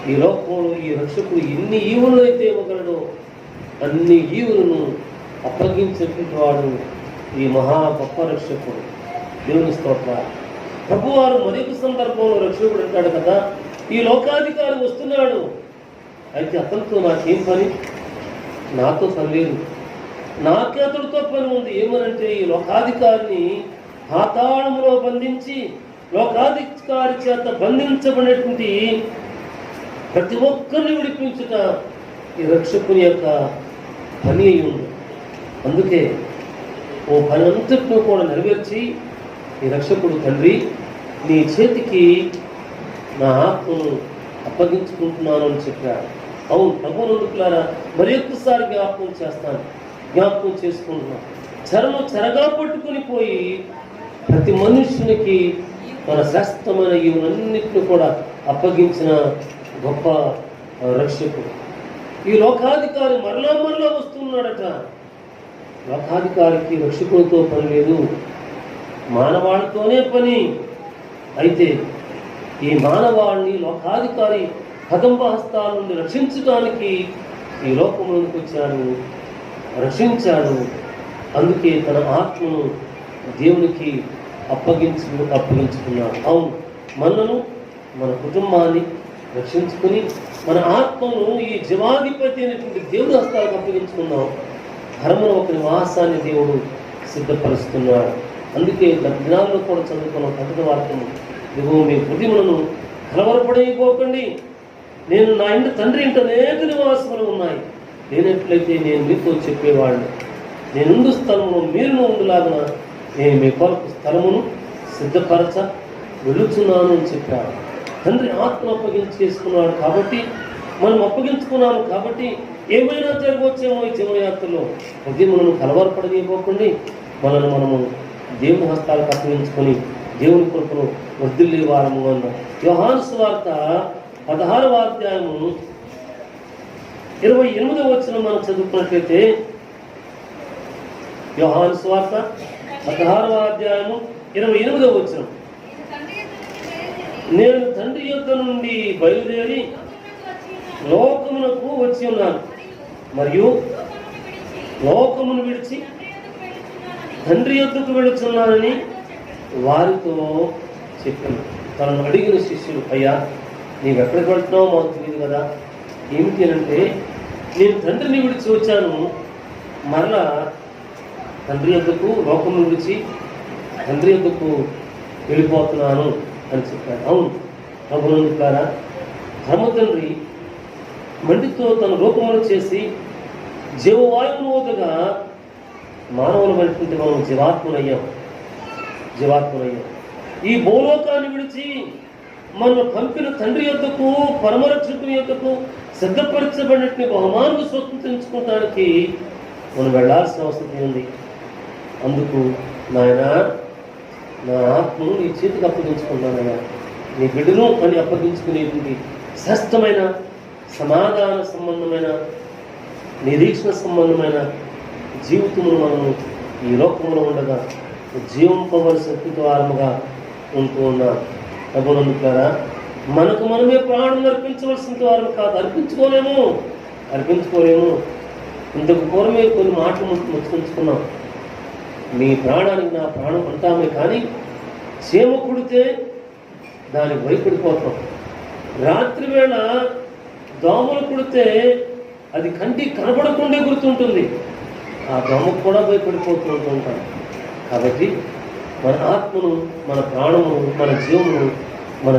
ఈ లోకంలో ఈ రక్షకుడు ఎన్ని ఈవులు అయితే ఇవ్వగలడో అన్ని ఈవులను అప్పగించేటువంటి వాడు ఈ మహా గొప్ప రక్షకుడు. దేవుని స్తోత్రాలు. ప్రభువారు మరొక సందర్భంలో రక్షకుడు అంటాడు కదా, ఈ లోకాధికారి వస్తున్నాడు, అయితే అతనితో నాకేం పని, నాతో పని లేదు, నాకే అతడితో పని ఉంది. ఏమనంటే ఈ లోకాధికారిని పాతాళంలో బంధించి లోకాధికారి చేత బంధించబడినటువంటి ప్రతి ఒక్కరిని విడిపించుట ఈ రక్షకుని యొక్క పని అయి ఉంది. అందుకే ఓ పని అంతటిని కూడా నెరవేర్చి ఈ రక్షకుడు, తండ్రి నీ చేతికి నా ఆత్మను అప్పగించుకుంటున్నాను అని చెప్పాడు. అవును, ప్రభునందుకులారా, మరి ఒక్కసారి జ్ఞాపకం చేసుకుంటున్నాను. చెరను చెరగా పట్టుకుని పోయి ప్రతి మనుష్యునికి మన శ్రేష్టమైన ఇవన్నిటిని కూడా అప్పగించిన గొప్ప రక్షకుడు. ఈ లోకాధికారి మరలా వస్తున్నాడట. లోకాధికారికి రక్షకుడితో పని లేదు, మానవాళితోనే పని. అయితే ఈ మానవాళిని లోకాధికారి కదంబ హస్తాల నుండి రక్షించడానికి ఈ లోకంలోకి వచ్చాడు, రక్షించాడు. అందుకే తన ఆత్మను దేవునికి అప్పగించుకున్నాడు. అవును, మనను, మన కుటుంబాన్ని రక్షించుకుని మన ఆత్మను ఈ జీవాధిపతి అయినటువంటి దేవుడి హస్తాలకు అప్పగించుకున్నాం. ధర్మను ఒక నివాసాన్ని దేవుడు సిద్ధపరుస్తున్నాడు. అందుకే దినాల్లో కూడా చదువుకున్న పద్ధతి వాక్యము, ఇదిగో మీ హృదయములను కలవరపడైపోకండి, నేను నా ఇంటి తండ్రి ఇంట అనేక నివాసములు ఉన్నాయి, లేనట్లయితే నేను మీతో చెప్పేవాడిని, నేనుండు స్థలమును మీరును ఉండులాగా నేను మీ కొరకు స్థలమును సిద్ధపరచ వెళుచున్నాను అని చెప్పాడు. తండ్రి ఆత్మ అప్పగించేసుకున్నాడు కాబట్టి, మనం అప్పగించుకున్నాము కాబట్టి ఏమైనా జరగవచ్చేమో ఈ జీవయాత్రలో హృదయములను కలవరపడనివ్వకండి, మనము దేవుని హస్తాలకు అప్పగించుకొని దేవుని కొరకును వర్ధిల్లే వారము అన్నాం. యోహాను సువార్త 16వ అధ్యాయము 28వ వచనం మనం చదువుకున్నట్లయితే, యోహాను సువార్త 16వ అధ్యాయము 28వ వచనం, నేను తండ్రి యొద్ద నుండి బయలుదేరి లోకమునకు వచ్చి ఉన్నాను, మరియు లోకమును విడిచి తండ్రి యొద్దకు వెళుతున్నానని వారితో చెప్పాను. తనను అడిగిన శిష్యులు, అయ్యా నీవెక్కడికి వెళ్తున్నావో మాకు తెలియదు కదా, ఏమిటి అంటే నేను తండ్రిని విడిచి వచ్చాను, మరలా తండ్రి యొద్దకు, లోకమును విడిచి తండ్రి యొద్దకు వెళ్ళిపోతున్నాను అని చెప్పాడు. అవును, ప్రభునందుకులారా, ధర్మ తండ్రి మంటితో తన రూపమును చేసి జీవవాయువును వదగా మానవులమైనటువంటి మనం జీవాత్మనయ్యాం. ఈ భూలోకాన్ని విడిచి మనం పంపిన తండ్రి యొద్దకు, పరమరక్షకుని యొద్దకు సిద్ధపరచబడినట్టు బహుమానం స్వతంత్రించుకోవడానికి మనం వెళ్లాల్సిన అవసరం ఉంది. అందుకు నాయన నా ఆత్మను నీ చేతికి అప్పగించుకున్నానయ్యా, నీ బిడ్డను అని అప్పగించుకునేటువంటి శ్రేష్టమైన సమాధాన సంబంధమైన, నిరీక్షణ సంబంధమైన జీవితమును మనము ఈ లోకంలో ఉండగా జీవింపవలసిన ద్వారముగా ఉంటూ ఉన్నాం. ప్రభునందుకులారా, మనకు మనమే ప్రాణం అర్పించవలసిన వారు కాదు. అర్పించుకోలేము. ఇంతకు పూర్వమే కొన్ని మాటలు ముచ్చుకుంటున్నాం. మీ ప్రాణానికి నా ప్రాణం అంటామే, కానీ చీమ కుడితే దానికి భయపడిపోతాం. రాత్రి వేళ దోమలు కుడితే అది కంటికి కనపడకుండా గుర్తుంటుంది. ఆ దోమకు కూడా భయపడిపోతూ ఉంటాం. కాబట్టి మన ఆత్మను, మన ప్రాణము, మన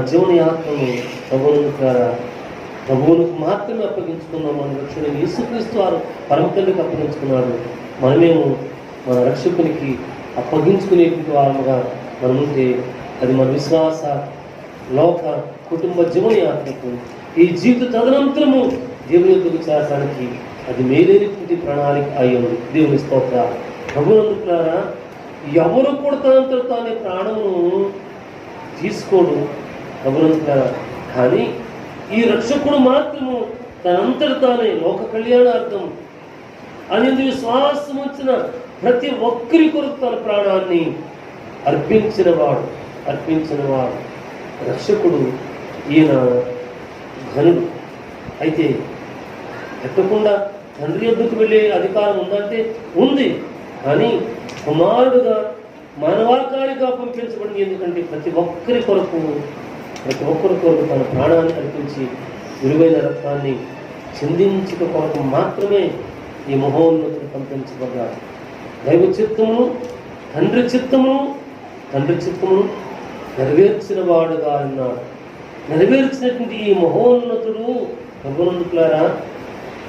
జీవని ఆత్మను ప్రభువునికి మాత్రమే అప్పగించుకున్నాం. మన రక్షణ యేసుక్రీస్తు వారు పరమ తండ్రికి అప్పగించుకున్నాడు. మనమేమో మన రక్షకునికి అప్పగించుకునేటువంటి వారముగా మనముంటే అది మన విశ్వాస, లోక, కుటుంబ జీవని ఆత్మకు ఈ జీవిత తదనంతరము దేవుని యొద్దకు చేరడానికి అది మేలైనటువంటి ప్రణాళిక అయ్యింది. దేవుని స్తోత్ర. ప్రభువునందుకులారా, ఎవరు కూడా తనంతట తానే ప్రాణమును తీసుకోడు ప్రభువునందుకులారా. కానీ ఈ రక్షకుడు మాత్రము తనంతట తానే లోక కళ్యాణార్థం అనేది విశ్వాసం వచ్చిన ప్రతి ఒక్కరి కొరకు తన ప్రాణాన్ని అర్పించినవాడు రక్షకుడు. ఈయన ఘనుడు. అయితే ఎక్కకుండా తండ్రి యొద్దకు వెళ్ళే అధికారం ఉందంటే ఉంది, కానీ కుమారుడుగా మానవాకారిగా పంపించబడింది. ఎందుకంటే ప్రతి ఒక్కరి కొరకు తన ప్రాణాన్ని అర్పించి విలువైన రక్తాన్ని చిందించుట కొరకు మాత్రమే ఈ మహోన్నతుడు పంపించబడ్డాడు. దైవ చిత్తమును తండ్రి చిత్తమును నెరవేర్చిన వాడుగా అన్నాడు. నెరవేర్చినటువంటి ఈ మహోన్నతుడు ప్రభువునందుకులారా,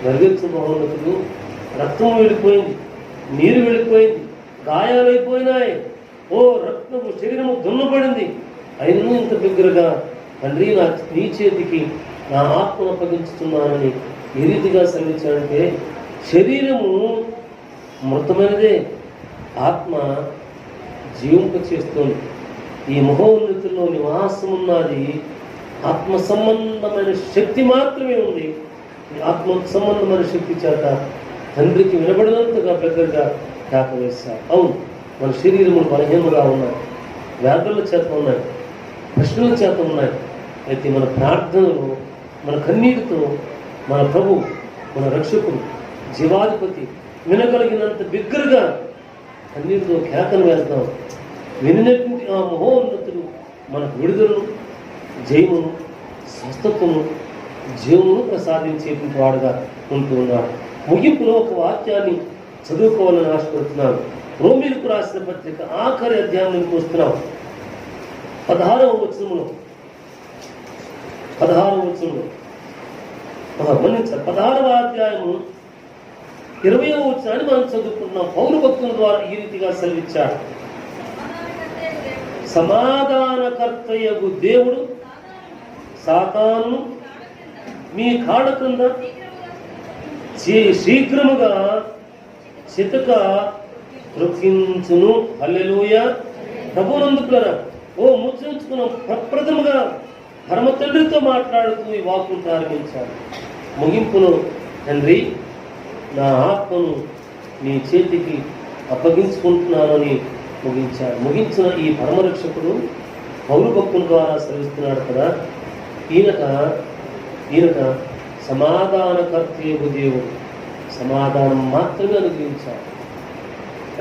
నెరవేర్చిన మహోన్నతుడు రక్తం వెళ్ళిపోయింది, నీరు వెళ్ళిపోయింది, గాయాలైపోయినాయి, రక్తము శరీరము దున్నపడింది. అయినను ఇంత దగ్గరగా తండ్రి నీ చేతికి నా ఆత్మను అప్పగించుతున్నానని ఏ రీతిగా సెలవించాడంటే, శరీరము మృతమైనదే, ఆత్మ జీవింప చేస్తుంది. ఈ మహోన్నతుల్లో నివాసం ఉన్నది ఆత్మ సంబంధమైన శక్తి మాత్రమే ఉంది. ఆత్మ సంబంధమైన శక్తి చేత తండ్రికి వినబడినంతగా దగ్గరగా కేక వేశారు. అవును, మన శరీరములు బలహీనముగా ఉన్నాయి, వ్యాధుల చేత ఉన్నాయి, ప్రశ్నల చేత ఉన్నాయి. అయితే మన ప్రార్థనలు, మన కన్నీటితో మన ప్రభు, మన రక్షకుడు, జీవాధిపతి వినగలిగినంత బిగ్గరగా కన్నీటితో కేకను వేద్దాం. వినినటువంటి ఆ మహోన్నతుడు మనకు విడుదలను, జయమును, స్వస్థత్వము, జీవమును ప్రసాదించేటువంటి వాడుగా ఉంటూ ఉన్నాడు. ముగింపులో ఒక వాక్యాన్ని చదువుకోవాలని ఆశపడుతున్నాను. రోమీలకు రాసిన పత్రిక ఆఖరి అధ్యాయంలోకి వస్తున్నాం. 16వ వచనములో 16వ అధ్యాయము 20వ వచనాన్ని మనం చదువుకుంటున్నాం. పౌలు భక్తుల ద్వారా ఈ రీతిగా సెలవిచ్చాడు. సమాధానకర్తయగు దేవుడు సాతాను మీ కాళ్ళ క్రింద శీఘ్రముగా చితక త్రొక్కించును. హల్లెలూయా. ప్రభువునందుకులారా, ముద్రించుకున్నాం. ప్రప్రథముగా పరమ తండ్రితో మాట్లాడుతూ ఈ వాక్కును ప్రారంభించాడు. ముగింపును, తండ్రి నా ఆత్మను నీ చేతికి అప్పగించుకుంటున్నానని ముగించాడు. ముగించిన ఈ పరమరక్షకుడు పౌరు భక్తుల ద్వారా సెలవిస్తున్నాడు కదా. ఈయనక సమాధానకర్తయగు దేవుడు, సమాధానం మాత్రమే అనుగ్రహించాడు.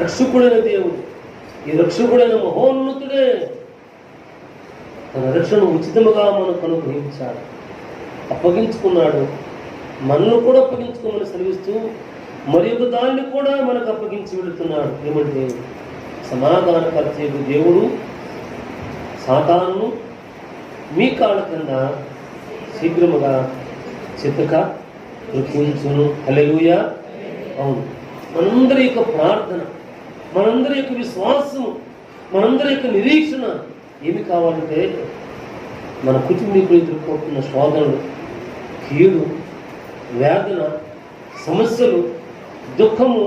రక్షకుడైన దేవుడు, ఈ రక్షకుడైన మహోన్నతుడే తన రక్షణ ఉచితముగా మనకు అనుగ్రహించాడు, అప్పగించుకున్నాడు. మనల్ని కూడా అప్పగించుకోమని సెలవిస్తూ మరి ఒక దాన్ని కూడా మనకు అప్పగించి వెళుతున్నాడు. ఏమంటే సమాధానకర్తయగు దేవుడు సాతాను మీ కాళ్ళ కింద శీఘ్రముగా చితక త్రొక్కించును. హల్లెలూయా. అవును, మనందరి యొక్క ప్రార్థన, మనందరి యొక్క విశ్వాసము, మనందరి యొక్క నిరీక్షణ ఏమి కావాలంటే మన కుటుంబీకులు ఎదుర్కొంటున్న శోధనలు, కీడు, వేదన, సమస్యలు, దుఃఖము,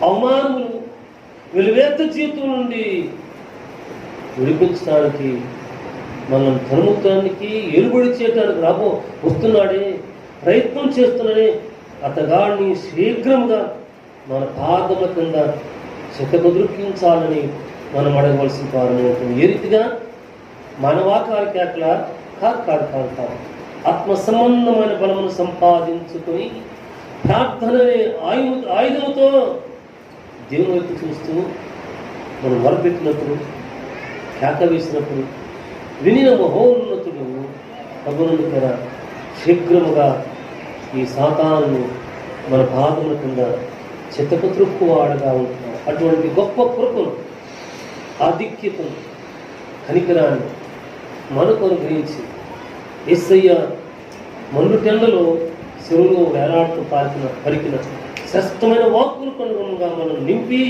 అవమానములు, వెలువేత్త జీవితం నుండి విడిపించడానికి, మనం తనుముతానికి ఎలుబడి చేయడానికి వస్తున్నాడే, ప్రయత్నం చేస్తున్నాడే, అతగాడిని శీఘ్రంగా మన పాదముల కింద చితక దొరికించాలని మనం అడగవలసిన కారణం. ఏ రీతిగా మానవాకార కేకల కాదు. ఆత్మ సంబంధమైన బలమును సంపాదించుకొని ప్రార్థన అనే ఆయుధంతో దేవుని వైపు చూస్తూ మనం మొరపెట్టినప్పుడు, కేక వేసినప్పుడు వినిన మహోన్నతుడు ప్రభువునందుకర శీఘ్రముగా ఈ సాతాను మన పాదముల కింద చిత్తపుత్రుక్కువాడగా ఉంటున్నాడు. అటువంటి గొప్ప కృపను, ఆధిక్యతను, కనికరాన్ని మనకు అనుగ్రహించి యేసయ్య మండుటెండలో చెరువులో వేలాడుతూ పలికిన శ్రేష్టమైన వాక్కులకు అనుగుణంగా మనం నింపి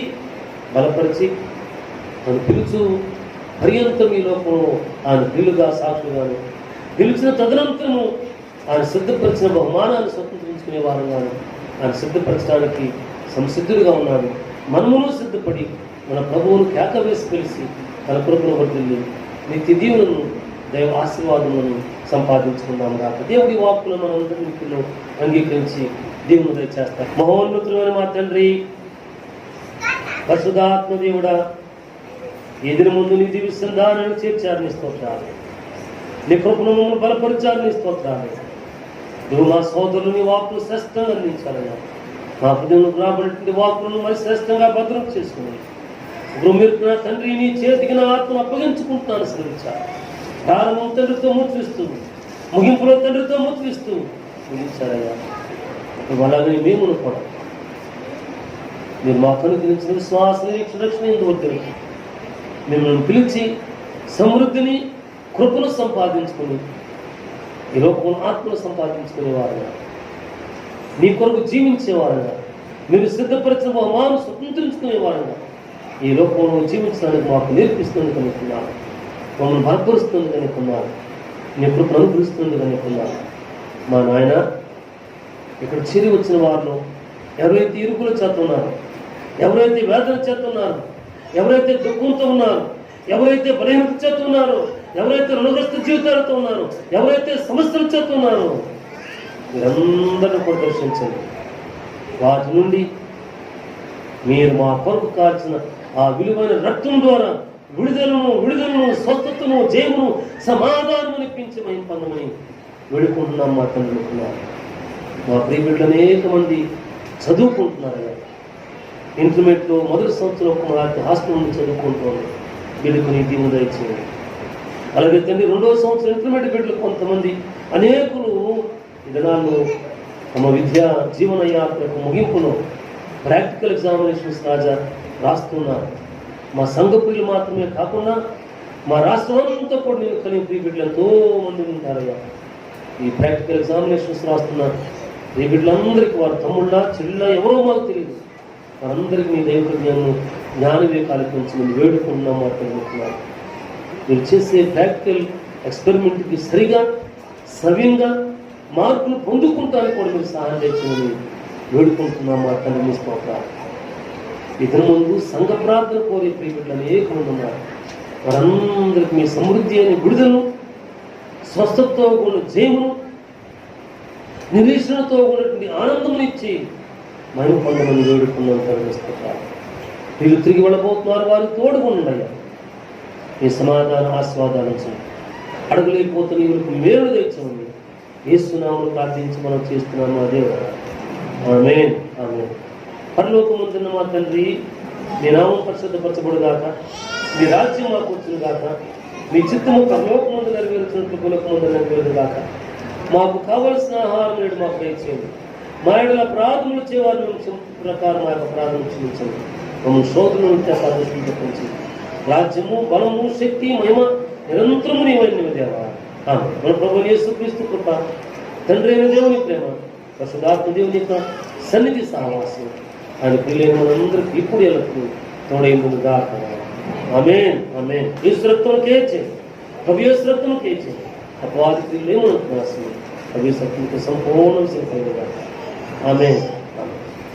బలపరిచి మనం పిలుచు పర్యంతం ఈ లోకంలో ఆయన పిలుగా సాక్షులుగాను పిలిచిన తదనంతరము ఆయన సిద్ధపరిచిన బహుమానాన్ని స్వతంత్రించుకునే వారంగాను ఆయన సిద్ధపరచడానికి సంసిద్ధుడిగా ఉన్నాడు. మనమును సిద్ధపడి మన ప్రభువును కేక వేసి పిలిచి తన కృపను వర్ధిల్లి నిత్య దీవులను దైవ ఆశీర్వాదములను సంపాదించుకుందాం కాక. దేవుడి వాక్కులను మనందరిలో అంగీకరించి దేవుని దయచేస్తాం. మహోన్నతులైన మా తండ్రి, పరిశుద్ధాత్మ దేవుడా, ఎదురు ముందు నీ దివ్య సంధానాన్ని చేర్చారు నీ స్తోత్రాలు. నీ కృపను మమ్మల్ని బలపరిచారు నీ స్తోత్రాలు. నువ్వు మా సోదరులు నీ వాక్కులు శ్రేష్టంగా అందించాలయ్యా. మా హృదయంలో రాబడినటువంటి వాక్కులను మరి శ్రేష్టంగా భద్రం చేసుకుని ఇప్పుడు మీరు నా తండ్రి నీ చేతికి నా ఆత్మను అప్పగించుకుంటున్నాను శ్రమించాలి. ప్రారంభం తండ్రితో ముద్రిస్తూ ముగింపులో తండ్రితో ముద్రిస్తూ ముగించారయ్యా. అలాగే మేము కూడా మీరు మాకు అనుగ్రహించిన విశ్వాస రక్షణ ఎందుకు మిమ్మల్ని పిలిచి సమృద్ధిని కృపను సంపాదించుకుని ఈ లోకంలో ఆత్మను సంపాదించుకునేవారుగా నీ కొరకు జీవించేవారుగా మీరు సిద్ధపరిచిన బహుమానం స్వతంత్రించుకునేవారుగా ఈ లోకంలో జీవించడానికి మాకు నేర్పిస్తుంది కనుక్కున్నాను. మమ్మల్ని బలపరుస్తుంది కనుక్కున్నాను. నీ కృపను అనుగ్రహిస్తుంది కనుక్కున్నాను. మా నాయన ఇక్కడ చేరి వచ్చిన వారిలో ఎవరైతే ఇరుకుల చేత ఉన్నారో, ఎవరైతే వేదన చేత ఉన్నారో, ఎవరైతే దుఃఖంతో ఉన్నారో, ఎవరైతే బలహీనత చేత ఉన్నారో, ఎవరైతే రుణగ్రస్త జీవితాలతో ఉన్నారో, ఎవరైతే సమస్యల చేత ఉన్నారో మీరందరినీ కూడా దర్శించండి. వాటి నుండి మీరు మా కొరకు కాల్చిన ఆ విలువైన రక్తం ద్వారా విడుదలను స్వస్థతను, జయమును, సమాధానం అనిపించి మేము పొందమని వేడుకుంటున్నాం. మా తండ్రి మా ప్రియబిడ్డలు అనేక మంది చదువుకుంటున్నారు. ఇంటర్మీడియట్లో మొదటి సంవత్సరం ఒక హాస్టల్ నుండి చదువుకుంటున్నారు. వీళ్ళకి దీవుని దయచేయండి. అలాగే తండ్రి రెండవ సంవత్సరం ఇంటర్మీడియట్ బిడ్డలు కొంతమంది అనేకులు ఈ దినాల్లో తమ విద్యా జీవన యాత్రకు ముగింపులో ప్రాక్టికల్ ఎగ్జామినేషన్స్ రాస్తున్నారు. మా సంఘ ప్రియులు మాత్రమే కాకుండా మా రాష్ట్రం అంతా కూడా నేను కలిగిన ప్రియ బిడ్డలు ఎంతో మంది ఉంటారయ్యా. ఈ ప్రాక్టికల్ ఎగ్జామినేషన్స్ రాస్తున్నారు. ఈ బిడ్డలందరికీ వారు తమ్ముళ్ళ చెల్ల ఎవరో మాకు తెలియదు. వారందరికీ మీ దైవ జ్ఞాన వివేకాలు పెంచి వేడుకుంటున్నాం. మాట్లాడుకుంటున్నారు. మీరు చేసే ప్రాక్టికల్ ఎక్స్పెరిమెంట్కి సరిగా సవ్యంగా మార్పులు పొందుకుంటానికి కూడా మీరు సహాయం చేయించమని వేడుకుంటున్నాం. మా తండ్రి మీ స్తోత్రాలు. ఇతని ముందు సంఘ ప్రార్థన కోరే ప్రియబిడ్డలు అనేక మంది ఉన్నారు. వారందరికీ మీ సమృద్ధి అనే విడుదలను, స్వస్థతతో కూడిన జయమును, నిరీక్షణతో కూడినటువంటి ఆనందమును ఇచ్చి మేము పొందమని వేడుకున్నాం. స్తోత్రాలు. వీళ్ళు తిరిగి వెళ్ళబోతున్నారు. వారు తోడుకుండయ్యా. మీ సమాధాన ఆస్వాదాలు అడగలేకపోతున్న వీరికి మేలు తెచ్చండి. యేసునామములో ప్రార్థించి మనం చేస్తున్నాము. మా దేవుడా, ఆమేన్ ఆమేన్. పరలోకమందున్న మా తండ్రి, మీ నామం పరిశుద్ధపరచబడుగాక, మీ రాజ్యం మాకు వచ్చునుగాక, మీ చిత్తము పరలోకమందు నెరవేరుచినట్లు భూలోకమందు నెరవేరుగాక. మాకు కావలసిన ఆహారం నేడు మాకు దయచేయండి. మా ఏడల అపరాధములు చేయవారు మేము ప్రకారం మా యొక్క అపరాధం క్షమించండి. మమ్మల్ని శోధన ఉంటే సాదృశ్యం తెప్పించి రాజ్యము, బలము, శక్తి, మహిమ నిరంతరము నీవైన దేవా. మన ప్రభువు యేసుక్రీస్తు కృప, తండ్రి అయిన దేవుని ప్రేమ, పరిశుద్ధాత్మ దేవుని యొక్క సన్నిధి సహవాసం ఆయన ప్రియులైన మనందరికీ ఇప్పుడు ఎల్లప్పుడూ తోడైందును గాక. ఆమేన్ ఆమేన్. యేసు రక్తమును కేచే, ప్రభు యేసు రక్తమును కేచే अपवाद के लिए मन अपना से अभी सब संपूर्ण से करेगा। आमीन।